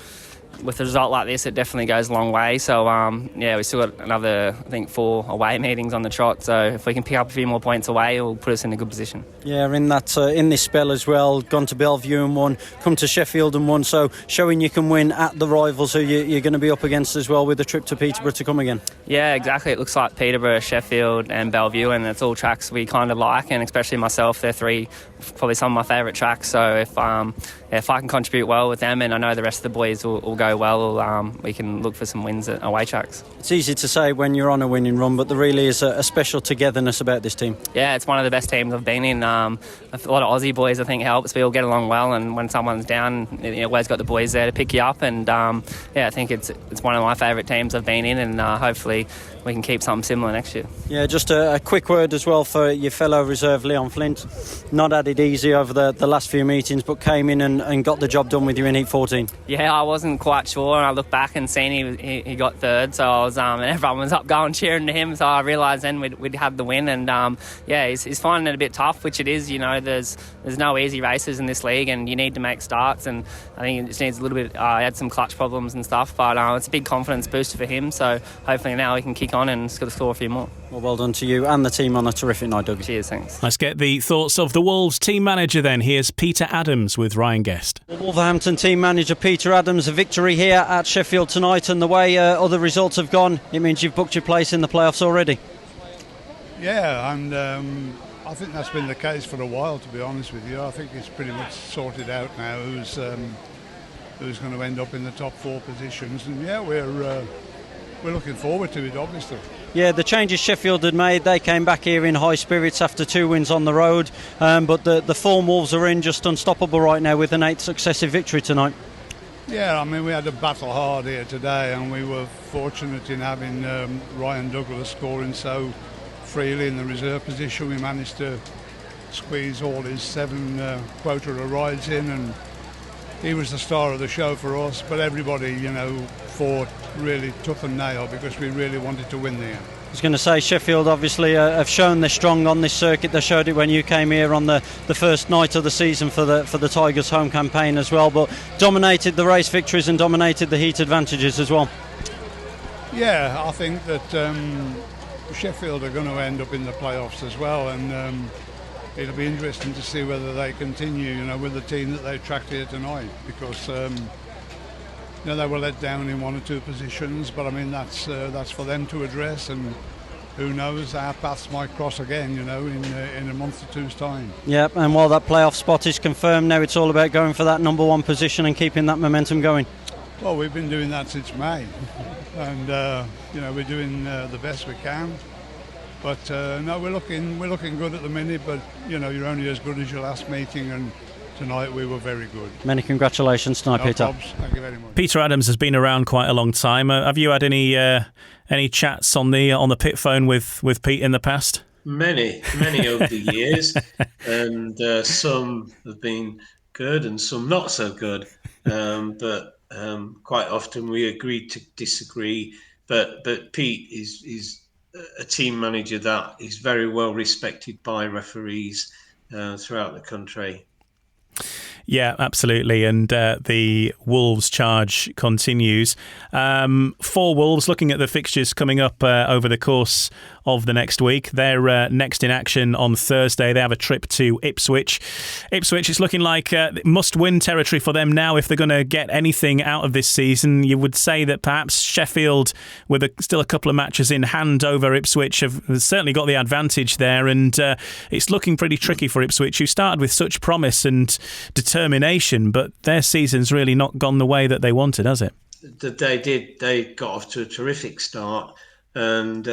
with a result like this, it definitely goes a long way. So yeah, we still got another, I think, 4 away meetings on the trot. So if we can pick up a few more points away, it'll put us in a good position. Yeah, in this spell as well, gone to Bellevue and won, come to Sheffield and won. So showing you can win at the rivals who you're going to be up against as well, with a trip to Peterborough to come again. Yeah, exactly. It looks like Peterborough, Sheffield and Bellevue, and it's all tracks we kind of like, and especially myself, they're 3 probably some of my favourite tracks. So if I can contribute well with them, and I know the rest of the boys will go well, we can look for some wins at away tracks. It's easy to say when you're on a winning run, but there really is a special togetherness about this team. Yeah, it's one of the best teams I've been in. A lot of Aussie boys, I think, helps. We all get along well, and when someone's down, you always got the boys there to pick you up. And yeah, I think it's one of my favourite teams I've been in, and hopefully we can keep something similar next year. Yeah, just a quick word as well for your fellow reserve Leon Flint. Not had it easy over the last few meetings, but came in and got the job done with you in Heat 14. Yeah, I wasn't quite sure, and I looked back and seen he got 3rd, so I was and everyone was up going cheering to him, so I realised then we'd had the win. And yeah, he's finding it a bit tough, which it is. You know, there's no easy races in this league, and you need to make starts, and I think it just needs a little bit. He had some clutch problems and stuff, but it's a big confidence booster for him, so hopefully now he can kick on and score a few more. Well done to you and the team on a terrific night, Doug. Cheers, thanks. Let's get the thoughts of the Wolves team manager then. Here's Peter Adams with Ryan Guest. Wolverhampton team manager Peter Adams, a victory here at Sheffield tonight, and the way other results have gone, it means you've booked your place in the playoffs already. Yeah, and I think that's been the case for a while, to be honest with you. I think it's pretty much sorted out now who's going to end up in the top 4 positions, and yeah, we're looking forward to it, obviously. Yeah, the changes Sheffield had made, they came back here in high spirits after 2 wins on the road, but the form Wolves are in just unstoppable right now with an 8th successive victory tonight. Yeah, I mean, we had to battle hard here today, and we were fortunate in having Ryan Douglas scoring so freely in the reserve position. We managed to squeeze all his 7 quota of rides in, and he was the star of the show for us, but everybody, fought really tooth and nail because we really wanted to win there. I was going to say, Sheffield obviously have shown they're strong on this circuit. They showed it when you came here on the first night of the season for the Tigers home campaign as well, but dominated the race victories and dominated the heat advantages as well. Yeah, I think that Sheffield are going to end up in the playoffs as well, and it'll be interesting to see whether they continue, with the team that they tracked here tonight, because they were let down in one or two positions, but I mean that's for them to address, and who knows, our paths might cross again, in a month or two's time. Yep, and while that playoff spot is confirmed, now it's all about going for that number one position and keeping that momentum going. Well, we've been doing that since May, and we're doing the best we can. But no, we're looking good at the minute. But you're only as good as your last meeting, and tonight we were very good. Many congratulations tonight, Peter. Probs. Thank you very much. Peter Adams has been around quite a long time. Have you had any chats on the pit phone with Pete in the past? Many over the years, and some have been good and some not so good. But quite often we agree to disagree. But Pete is a team manager that is very well respected by referees throughout the country. Yeah, absolutely. And the Wolves charge continues. For Wolves, looking at the fixtures coming up over the course of the next week, they're next in action on Thursday. They have a trip to Ipswich. Ipswich is looking like must-win territory for them now if they're going to get anything out of this season. You would say that perhaps Sheffield, with still a couple of matches in hand over Ipswich, have certainly got the advantage there. And it's looking pretty tricky for Ipswich, who started with such promise and determination, but their season's really not gone the way that they wanted, has it? They did. They got off to a terrific start, and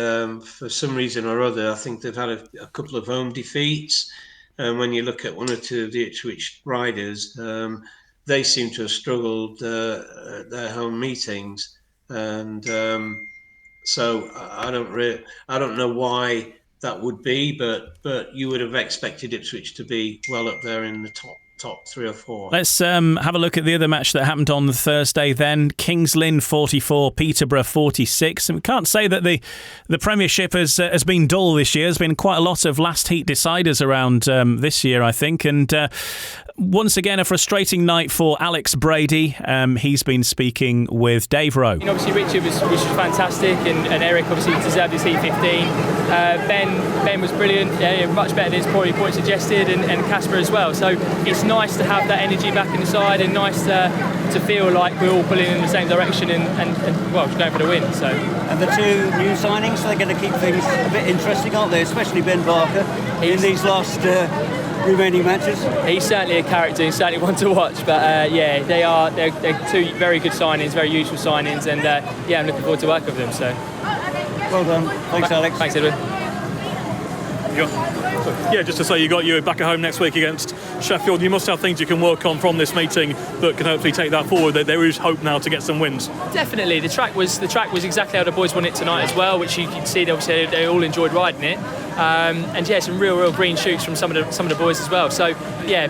for some reason or other, I think they've had a couple of home defeats. And when you look at one or two of the Ipswich riders, they seem to have struggled at their home meetings, and so I don't know why that would be, but you would have expected Ipswich to be well up there in the top 3 or 4. Let's have a look at the other match that happened on Thursday then. Kings Lynn 44, Peterborough 46. And we can't say that the Premiership has been dull this year. There's been quite a lot of last heat deciders around this year, I think. And once again, a frustrating night for Alex Brady. He's been speaking with Dave Rowe. Obviously, Richard was fantastic, and Eric obviously deserved his Heat 15. Ben was brilliant, much better than his point suggested, and Casper as well. So it's nice to have that energy back in the side, and nice to feel like we're all pulling in the same direction and going for the win. So. And the two new signings, they're going to keep things a bit interesting, aren't they? Especially Ben Barker in these last remaining matches. He's certainly a character. He's certainly one to watch. But they're two very good signings, very useful signings, and I'm looking forward to working with them. So. Well done. Thanks, Alex. Thanks, Edwin. Yeah, just to say you got you back at home next week against Sheffield. You must have things you can work on from this meeting that can hopefully take that forward. There is hope now to get some wins. Definitely, the track was exactly how the boys won it tonight as well, which you can see. Obviously, they all enjoyed riding it, some real green shoots from some of the boys as well. So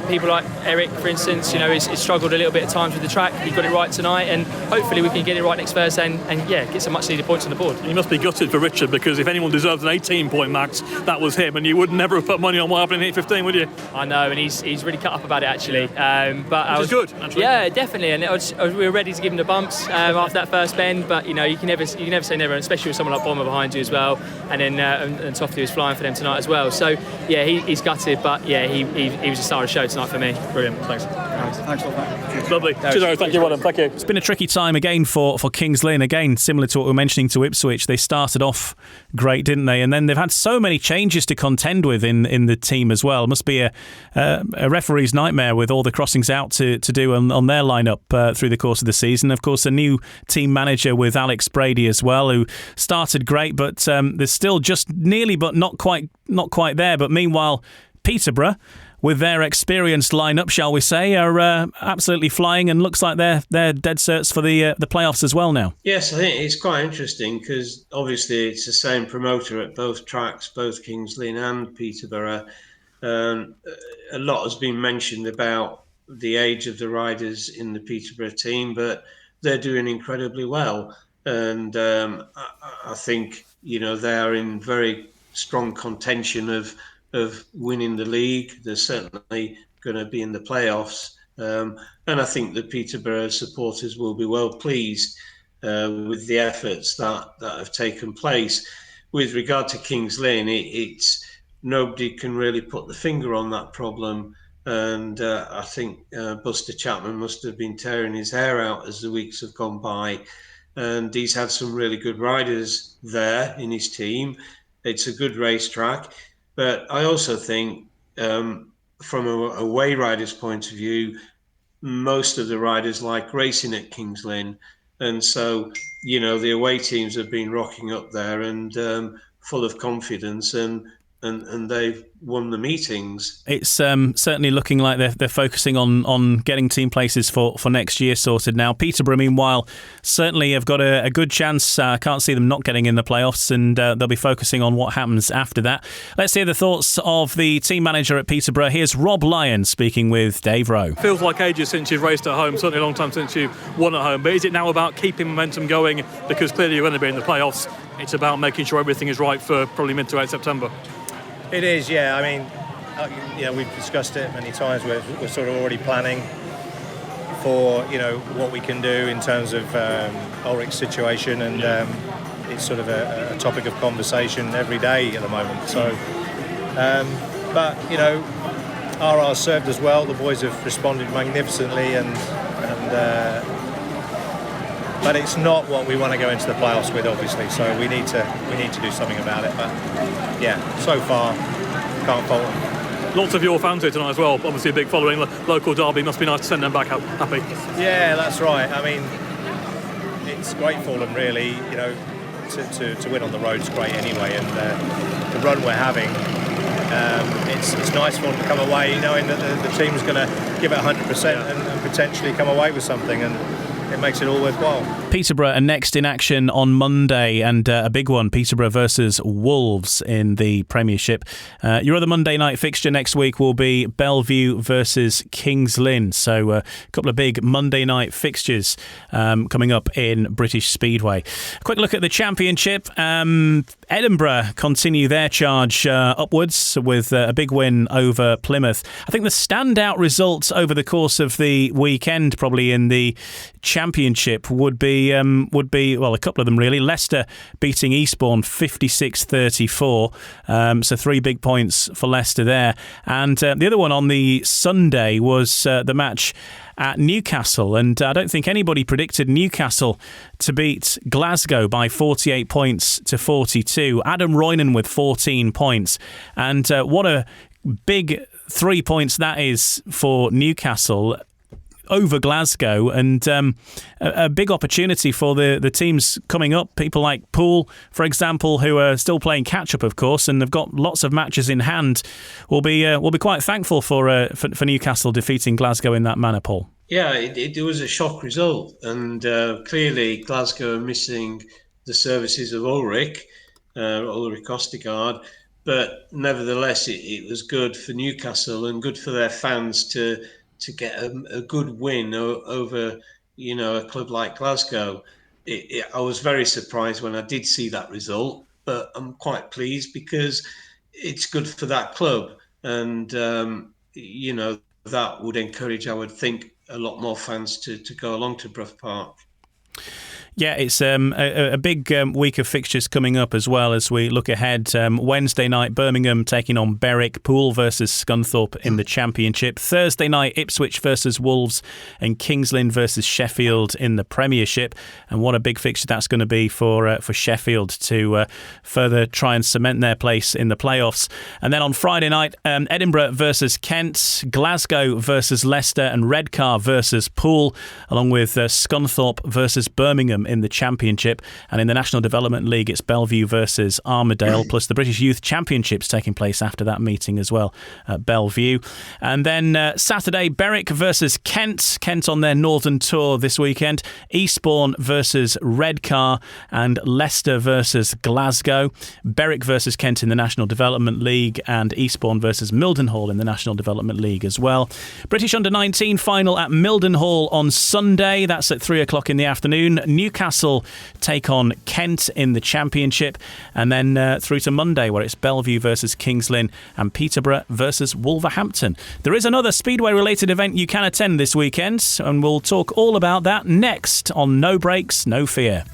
people like Eric, for instance, he's struggled a little bit at times with the track. He got it right tonight, and hopefully we can get it right next Thursday and get some much needed points on the board. You must be gutted for Richard, because if anyone deserves an 18-point max, that was him, and you would never have put money on what happened in 15, would you? I know, and he's really cut up about it actually. Which is good, actually. Yeah, definitely. And we were ready to give him the bumps after that first bend, but you can never say never, especially with someone like Bomber behind you as well. And then and Tofty was flying for them tonight as well. So he's gutted, but he was a star of the show tonight for me. Brilliant. Thanks. Thanks a lot. Lovely. Cheers, thank you, well done. Thank you. It's been a tricky time again for Kings Lynn. Again, similar to what we were mentioning to Ipswich, they started off great, didn't they? And then they've had so many changes to contend with in the team as well. It must be a referee's nightmare with all the crossings out to do on their lineup through the course of the season. Of course, a new team manager with Alex Brady as well, who started great, but there's still just nearly, but not quite there. But meanwhile, Peterborough, with their experienced lineup, shall we say, are absolutely flying, and looks like they're dead certs for the playoffs as well now. Yes, I think it's quite interesting because obviously it's the same promoter at both tracks, both Kings Lynn and Peterborough. A lot has been mentioned about the age of the riders in the Peterborough team, but they're doing incredibly well, and I think they are in very strong contention of winning the league. They're certainly going to be in the playoffs, and I think the Peterborough supporters will be well pleased with the efforts that have taken place. With regard to Kings Lynn, it's nobody can really put the finger on that problem. And I think Buster Chapman must have been tearing his hair out as the weeks have gone by. And he's had some really good riders there in his team. It's a good racetrack. But I also think from a away rider's point of view, most of the riders like racing at Kings Lynn. And so, the away teams have been rocking up there and full of confidence, and they've won the meetings. It's certainly looking like they're focusing on getting team places for next year sorted now. Peterborough, meanwhile, certainly have got a good chance. I can't see them not getting in the playoffs, and they'll be focusing on what happens after that. Let's hear the thoughts of the team manager at Peterborough. Here's Rob Lyon speaking with Dave Rowe. Feels like ages since you've raced at home, certainly a long time since you've won at home, but is it now about keeping momentum going, because clearly you're going to be in the playoffs? It's about making sure everything is right for probably mid to late September. It is, yeah. I mean, we've discussed it many times. We're sort of already planning for, what we can do in terms of Ulrich's situation, and it's sort of a topic of conversation every day at the moment. So, but RR's served as well. The boys have responded magnificently, and but it's not what we want to go into the playoffs with, obviously. So we need to do something about it. But yeah, so far, can't fault them. Lots of your fans here tonight as well. Obviously, a big following. Local derby, must be nice to send them back happy. Yeah, that's right. I mean, it's great for them, really. To win on the road is great anyway, and the run we're having. It's nice for them to come away knowing that the team's going to give it 100% and potentially come away with something, and it makes it all worthwhile. Peterborough are next in action on Monday, and a big one, Peterborough versus Wolves in the Premiership. Your other Monday night fixture next week will be Bellevue versus Kings Lynn. So a couple of big Monday night fixtures coming up in British Speedway. A quick look at the Championship. Edinburgh continue their charge upwards with a big win over Plymouth. I think the standout results over the course of the weekend, probably in the Championship, would be a couple of them really. Leicester beating Eastbourne 56-34, so 3 big points for Leicester there. And the other one on the Sunday was the match at Newcastle, and I don't think anybody predicted Newcastle to beat Glasgow by 48 points to 42. Adam Roynan with 14 points, and what a big 3 points that is for Newcastle over Glasgow, and a big opportunity for the teams coming up. People like Poole, for example, who are still playing catch up, of course, and have got lots of matches in hand, will be quite thankful for Newcastle defeating Glasgow in that manner, Paul. Yeah, it was a shock result, and clearly Glasgow are missing the services of Ulrich Ostigard, but nevertheless it was good for Newcastle and good for their fans to get a good win over, a club like Glasgow. I was very surprised when I did see that result, but I'm quite pleased because it's good for that club, and that would encourage, I would think, a lot more fans to go along to Brough Park. Yeah, it's a big week of fixtures coming up as well as we look ahead. Wednesday night, Birmingham taking on Berwick, Poole versus Scunthorpe in the Championship. Thursday night, Ipswich versus Wolves, and Kings Lynn versus Sheffield in the Premiership. And what a big fixture that's going to be for Sheffield to further try and cement their place in the playoffs. And then on Friday night, Edinburgh versus Kent, Glasgow versus Leicester, and Redcar versus Poole, along with Scunthorpe versus Birmingham in the Championship. And in the National Development League, it's Bellevue versus Armadale, plus the British Youth Championships taking place after that meeting as well at Bellevue. And then Saturday, Berwick versus Kent on their Northern Tour this weekend, Eastbourne versus Redcar, and Leicester versus Glasgow. Berwick versus Kent in the National Development League, and Eastbourne versus Mildenhall in the National Development League as well. British Under-19 final at Mildenhall on Sunday. That's at 3 o'clock in the afternoon. Newcastle take on Kent in the Championship, and then through to Monday, where it's Bellevue versus Kings Lynn and Peterborough versus Wolverhampton. There is another Speedway-related event you can attend this weekend, and we'll talk all about that next on No Brakes, No Fear.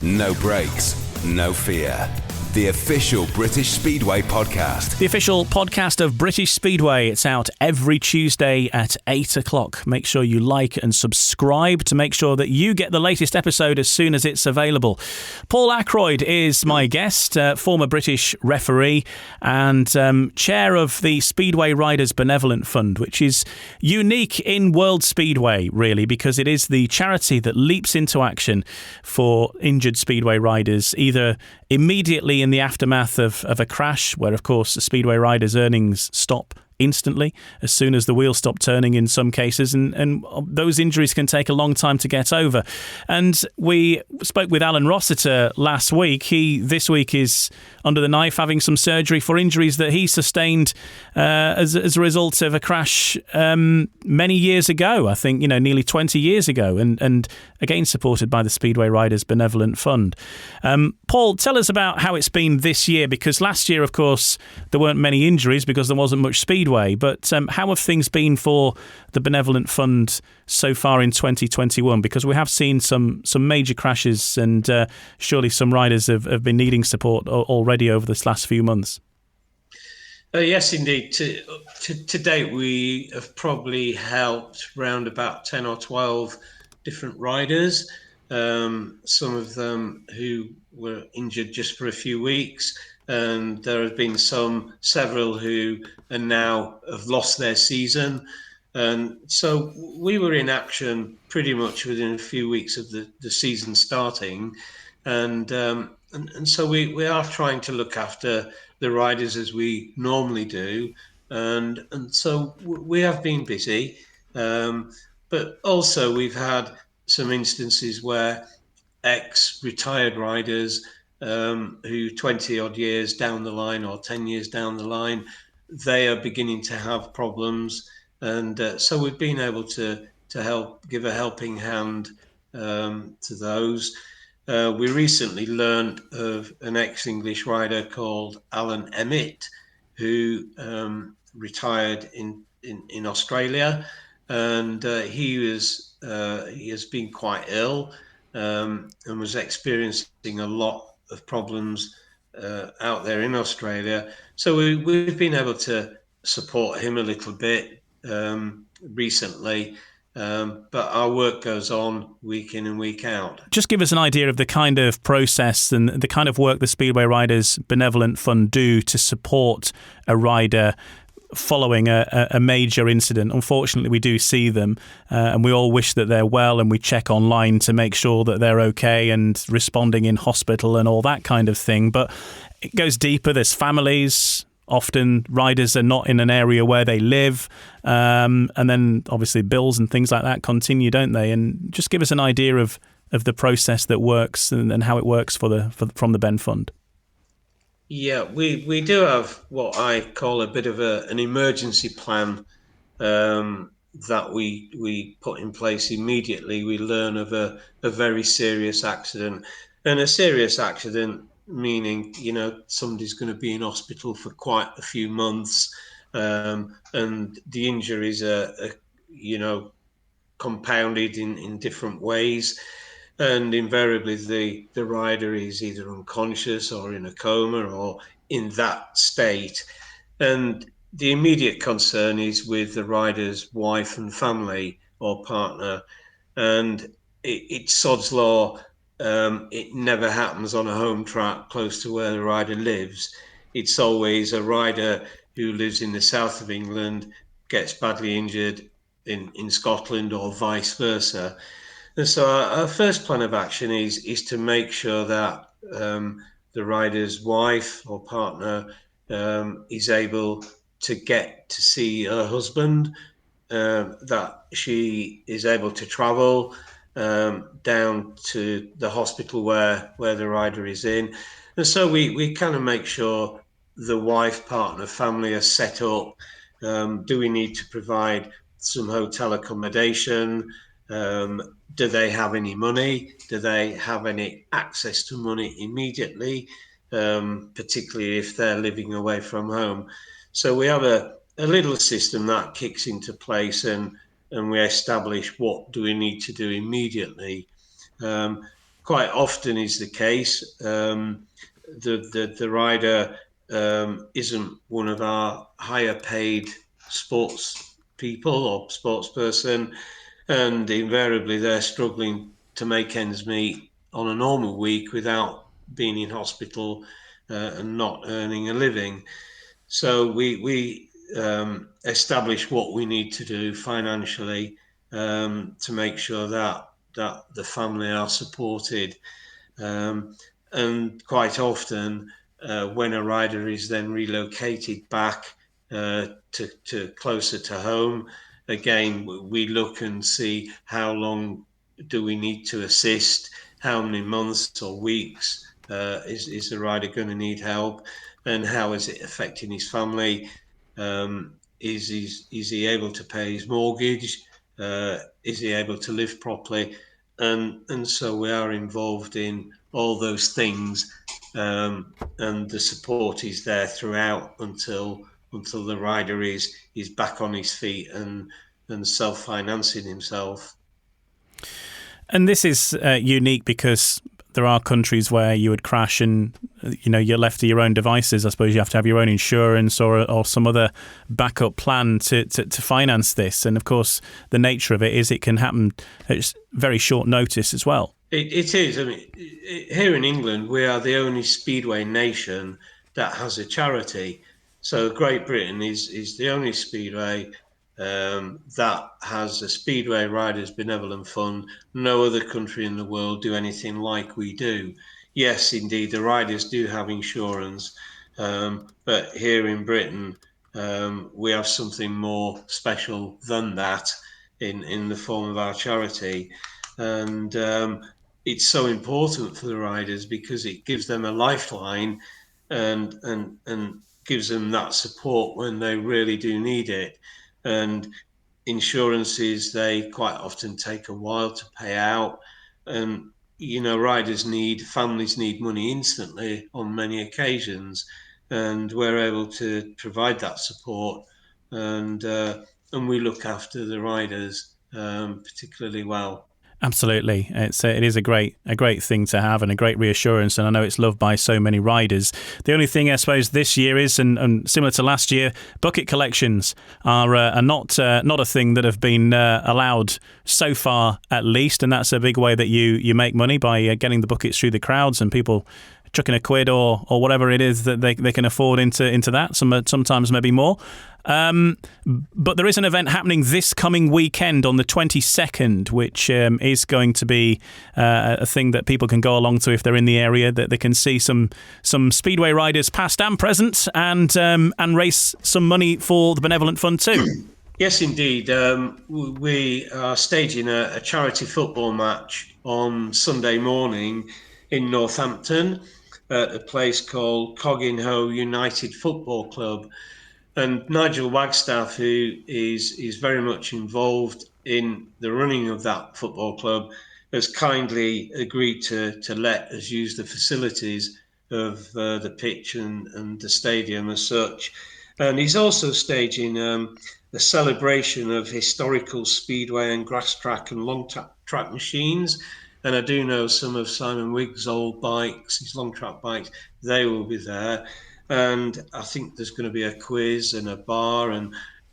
No Brakes, No Fear, the official British Speedway podcast. The official podcast of British Speedway. It's out every Tuesday at 8 o'clock. Make sure you like and subscribe to make sure that you get the latest episode as soon as it's available. Paul Ackroyd is my guest, former British referee and chair of the Speedway Riders Benevolent Fund, which is unique in World Speedway, really, because it is the charity that leaps into action for injured Speedway riders, either immediately in the aftermath of a crash, where, of course, the Speedway riders' earnings stop instantly as soon as the wheels stop turning in some cases, and those injuries can take a long time to get over. And we spoke with Alan Rossiter last week. He this week is under the knife having some surgery for injuries that he sustained as a result of a crash many years ago, I think, nearly 20 years ago, and again supported by the Speedway Riders Benevolent Fund. Paul, tell us about how it's been this year, because last year, of course, there weren't many injuries because there wasn't much speedway. But how have things been for the Benevolent Fund so far in 2021? Because we have seen some major crashes, and surely some riders have been needing support already over this last few months. Yes, indeed. To date, we have probably helped around about 10 or 12 different riders, some of them who were injured just for a few weeks. And there have been several who are now have lost their season. And so we were in action pretty much within a few weeks of the season starting. And so we are trying to look after the riders as we normally do. And so we have been busy. But also we've had some instances where ex-retired riders who 20 odd years down the line or 10 years down the line, they are beginning to have problems. And so we've been able to help give a helping hand to those. We recently learned of an ex-English rider called Alan Emmett, who retired in Australia, and he has been quite ill and was experiencing a lot of problems out there in Australia. So we've been able to support him a little bit recently, but our work goes on week in and week out. Just give us an idea of the kind of process and the kind of work the Speedway Riders Benevolent Fund do to support a rider following a major incident. Unfortunately, we do see them, and we all wish that they're well, and we check online to make sure that they're okay and responding in hospital and all that kind of thing. But it goes deeper. There's families. Often riders are not in an area where they live, and then obviously bills and things like that continue, don't they? And just give us an idea of the process that works and how it works from the Ben Fund. Yeah, we do have what I call a bit of an emergency plan that we put in place immediately. We learn of a very serious accident, and a serious accident meaning, somebody's going to be in hospital for quite a few months, and the injuries are compounded in different ways. And invariably the rider is either unconscious or in a coma or in that state. And the immediate concern is with the rider's wife and family or partner. And it's sod's law. It never happens on a home track close to where the rider lives. It's always a rider who lives in the south of England gets badly injured in Scotland or vice versa. And so our first plan of action is to make sure that the rider's wife or partner is able to get to see her husband, that she is able to travel down to the hospital where the rider is in. And so we kind of make sure the wife, partner, family are set up. Do we need to provide some hotel accommodation? Do they have any money? Do they have any access to money immediately, particularly if they're living away from home? So we have a little system that kicks into place, and we establish what do we need to do immediately. Of quite often is the case. The rider isn't one of our higher paid sports people or sports person, and invariably they're struggling to make ends meet on a normal week without being in hospital and not earning a living. So we establish what we need to do financially to make sure that the family are supported. And quite often, when a rider is then relocated back to closer to home, again, we look and see how long do we need to assist, how many months or weeks is the rider going to need help, and how is it affecting his family? Is he able to pay his mortgage? Is he able to live properly? And so we are involved in all those things, and the support is there throughout until the rider is back on his feet and self-financing himself. And this is unique because there are countries where you would crash and you're left to your own devices. I suppose you have to have your own insurance or some other backup plan to finance this. And of course, the nature of it is it can happen at very short notice as well. It is. I mean, here in England, we are the only speedway nation that has a charity. So Great Britain is the only speedway that has a Speedway Riders Benevolent Fund. No other country in the world do anything like we do. Yes, indeed, the riders do have insurance, but here in Britain, we have something more special than that in the form of our charity. And it's so important for the riders because it gives them a lifeline and gives them that support when they really do need it. And insurances, they quite often take a while to pay out. And, families need money instantly on many occasions. And we're able to provide that support. And we look after the riders particularly well. Absolutely. It is a great thing to have and a great reassurance, and I know it's loved by so many riders. The only thing I suppose this year is, and similar to last year, bucket collections are not a thing that have been allowed so far, at least, and that's a big way that you make money by getting the buckets through the crowds and people chucking a quid or whatever it is that they can afford into that, sometimes maybe more. But there is an event happening this coming weekend on the 22nd, which is going to be a thing that people can go along to if they're in the area, that they can see some Speedway riders past and present and raise some money for the Benevolent Fund too. Yes, indeed. We are staging a charity football match on Sunday morning in Northampton at a place called Cogginhoe United Football Club. And Nigel Wagstaff, who is very much involved in the running of that football club, has kindly agreed to let us use the facilities of the pitch and the stadium as such. And he's also staging a celebration of historical speedway and grass track and long track machines. And I do know some of Simon Wigg's old bikes, his long track bikes, they will be there. And I think there's going to be a quiz and a bar, and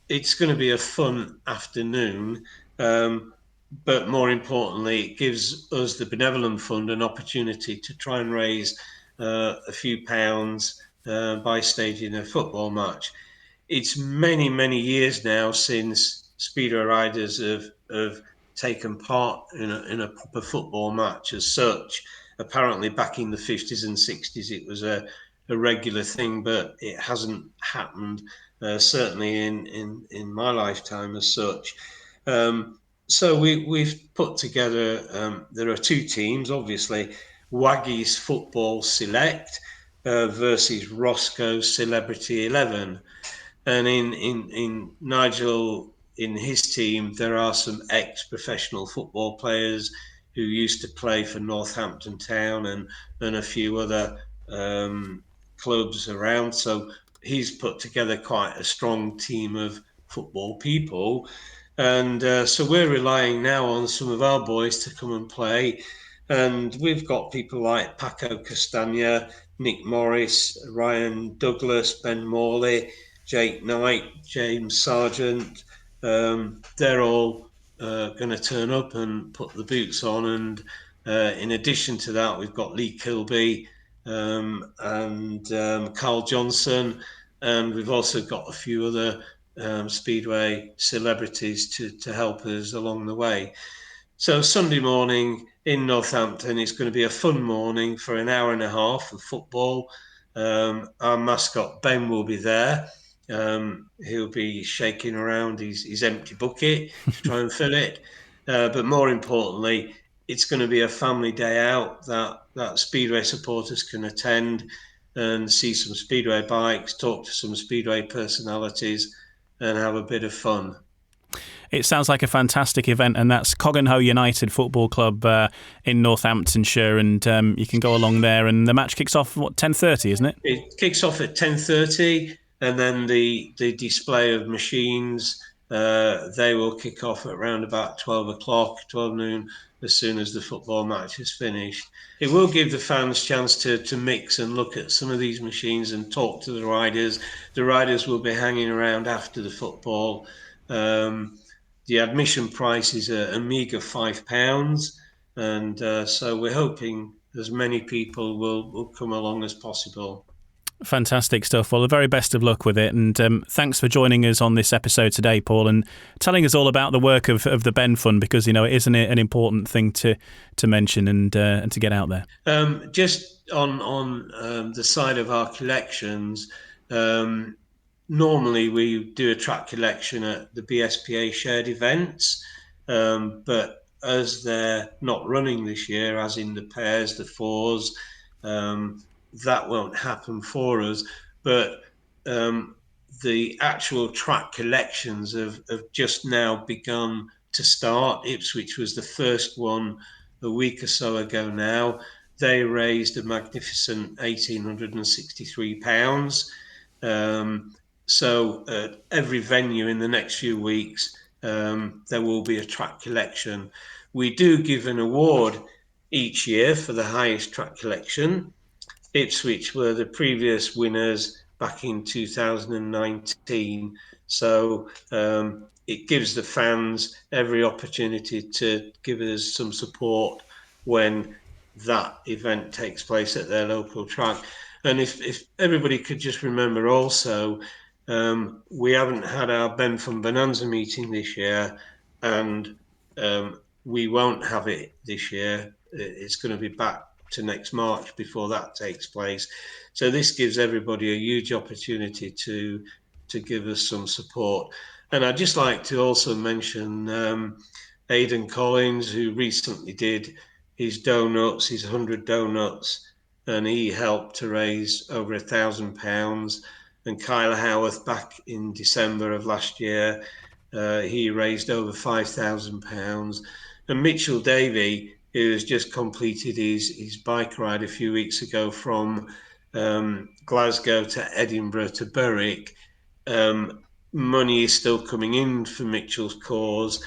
it's going to be a fun afternoon. But more importantly, it gives us, the Benevolent Fund, an opportunity to try and raise a few pounds by staging a football match. It's many, many years now since Speedway riders have taken part in a proper football match as such. Apparently back in the 50s and 60s it was a regular thing, but it hasn't happened certainly in my lifetime as such. So we've put together, there are two teams, obviously, Waggy's Football Select versus Roscoe Celebrity 11. And in Nigel, in his team, there are some ex-professional football players who used to play for Northampton Town and a few other clubs around. So he's put together quite a strong team of football people. And so we're relying now on some of our boys to come and play. And we've got people like Paco Castagna, Nick Morris, Ryan Douglas, Ben Morley, Jake Knight, James Sargent. They're all going to turn up and put the boots on. And in addition to that, we've got Lee Kilby and Carl Johnson. And we've also got a few other Speedway celebrities to help us along the way. So Sunday morning in Northampton is going to be a fun morning for an hour and a half of football. Our mascot Ben will be there. He'll be shaking around his empty bucket to try and fill it. But more importantly, it's going to be a family day out that Speedway supporters can attend and see some Speedway bikes, talk to some Speedway personalities and have a bit of fun. It sounds like a fantastic event, and that's Cogganhoe United Football Club in Northamptonshire, and you can go along there. And the match kicks off, 10:30, isn't it? It kicks off at 10:30, and then the display of machines, they will kick off at around about 12 noon, as soon as the football match is finished. It will give the fans a chance to mix and look at some of these machines and talk to the riders. The riders will be hanging around after the football. The admission price is a meagre £5, and so we're hoping as many people will come along as possible. Fantastic stuff. Well, the very best of luck with it, and thanks for joining us on this episode today, Paul, and telling us all about the work of the Ben Fund, because it is an important thing to mention and to get out there. Just on the side of our collections, normally we do a track collection at the BSPA shared events, but as they're not running this year, as in the pairs, the fours, that won't happen for us. But the actual track collections have just now begun to start. Ipswich was the first one a week or so ago now. They raised a magnificent £1,863. So at every venue in the next few weeks, there will be a track collection. We do give an award each year for the highest track collection. Ipswich were the previous winners back in 2019. So it gives the fans every opportunity to give us some support when that event takes place at their local track. And if everybody could just remember also, we haven't had our Ben Fund Bonanza meeting this year, and we won't have it this year. It's going to be back to next March before that takes place. So this gives everybody a huge opportunity to give us some support. And I'd just like to also mention Aidan Collins, who recently did his donuts, his 100 donuts, and he helped to raise over £1,000. And Kyla Howarth back in December of last year, he raised over £5,000. And Mitchell Davey, who has just completed his bike ride a few weeks ago from Glasgow to Edinburgh to Berwick, money is still coming in for Mitchell's cause,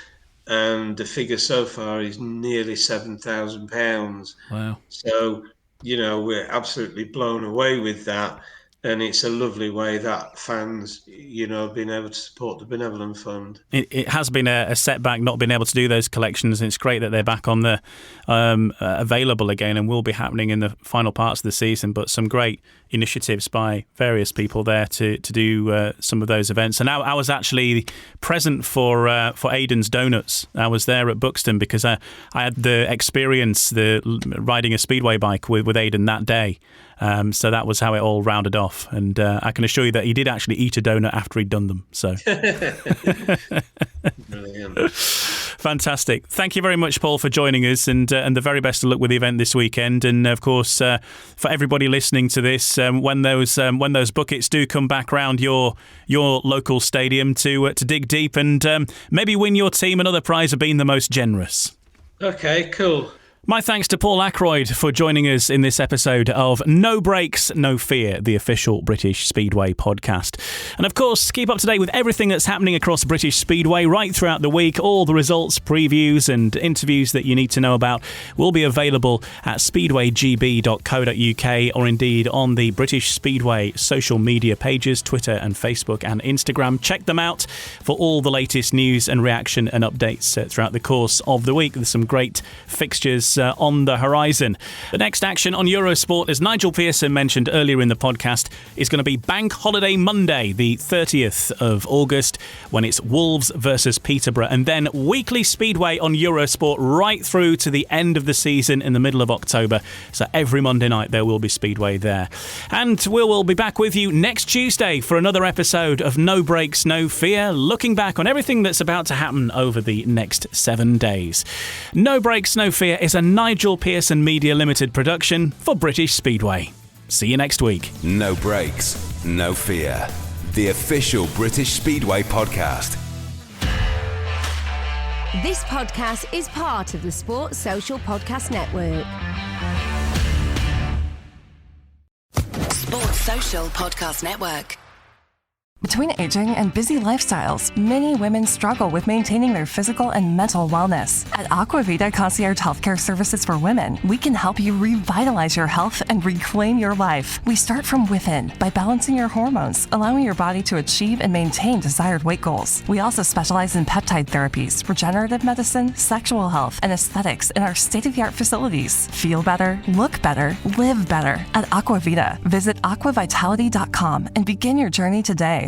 and the figure so far is nearly £7,000. Wow. So, we're absolutely blown away with that. And it's a lovely way that fans, have been able to support the Benevolent Fund. It has been a setback not being able to do those collections, and it's great that they're back on the available again and will be happening in the final parts of the season. But some great initiatives by various people there to do some of those events. And I was actually present for Aidan's Donuts. I was there at Buxton because I had the experience riding a speedway bike with Aidan that day. So that was how it all rounded off, and I can assure you that he did actually eat a donut after he'd done them. So, Brilliant. Fantastic! Thank you very much, Paul, for joining us, and the very best of luck with the event this weekend. And of course, for everybody listening to this, when those buckets do come back round your local stadium to dig deep and maybe win your team another prize of being the most generous. Okay, cool. My thanks to Paul Ackroyd for joining us in this episode of No Brakes, No Fear, the official British Speedway podcast. And of course, keep up to date with everything that's happening across British Speedway right throughout the week. All the results, previews and interviews that you need to know about will be available at speedwaygb.co.uk or indeed on the British Speedway social media pages, Twitter and Facebook and Instagram. Check them out for all the latest news and reaction and updates throughout the course of the week. There's some great fixtures on the horizon. The next action on Eurosport, as Nigel Pearson mentioned earlier in the podcast, is going to be Bank Holiday Monday, the 30th of August, when it's Wolves versus Peterborough, and then weekly Speedway on Eurosport right through to the end of the season in the middle of October. So every Monday night there will be Speedway there. And we'll be back with you next Tuesday for another episode of No Brakes, No Fear, looking back on everything that's about to happen over the next 7 days. No Brakes, No Fear is a Nigel Pearson Media Limited production for British Speedway. See you next week. No Brakes, No Fear, the official British Speedway podcast. This podcast is part of the Sports Social Podcast Network. Sports Social Podcast Network. Between aging and busy lifestyles, many women struggle with maintaining their physical and mental wellness. At Aquavita Concierge Healthcare Services for Women, we can help you revitalize your health and reclaim your life. We start from within by balancing your hormones, allowing your body to achieve and maintain desired weight goals. We also specialize in peptide therapies, regenerative medicine, sexual health, and aesthetics in our state-of-the-art facilities. Feel better, look better, live better at Aquavita. Visit aquavitality.com and begin your journey today.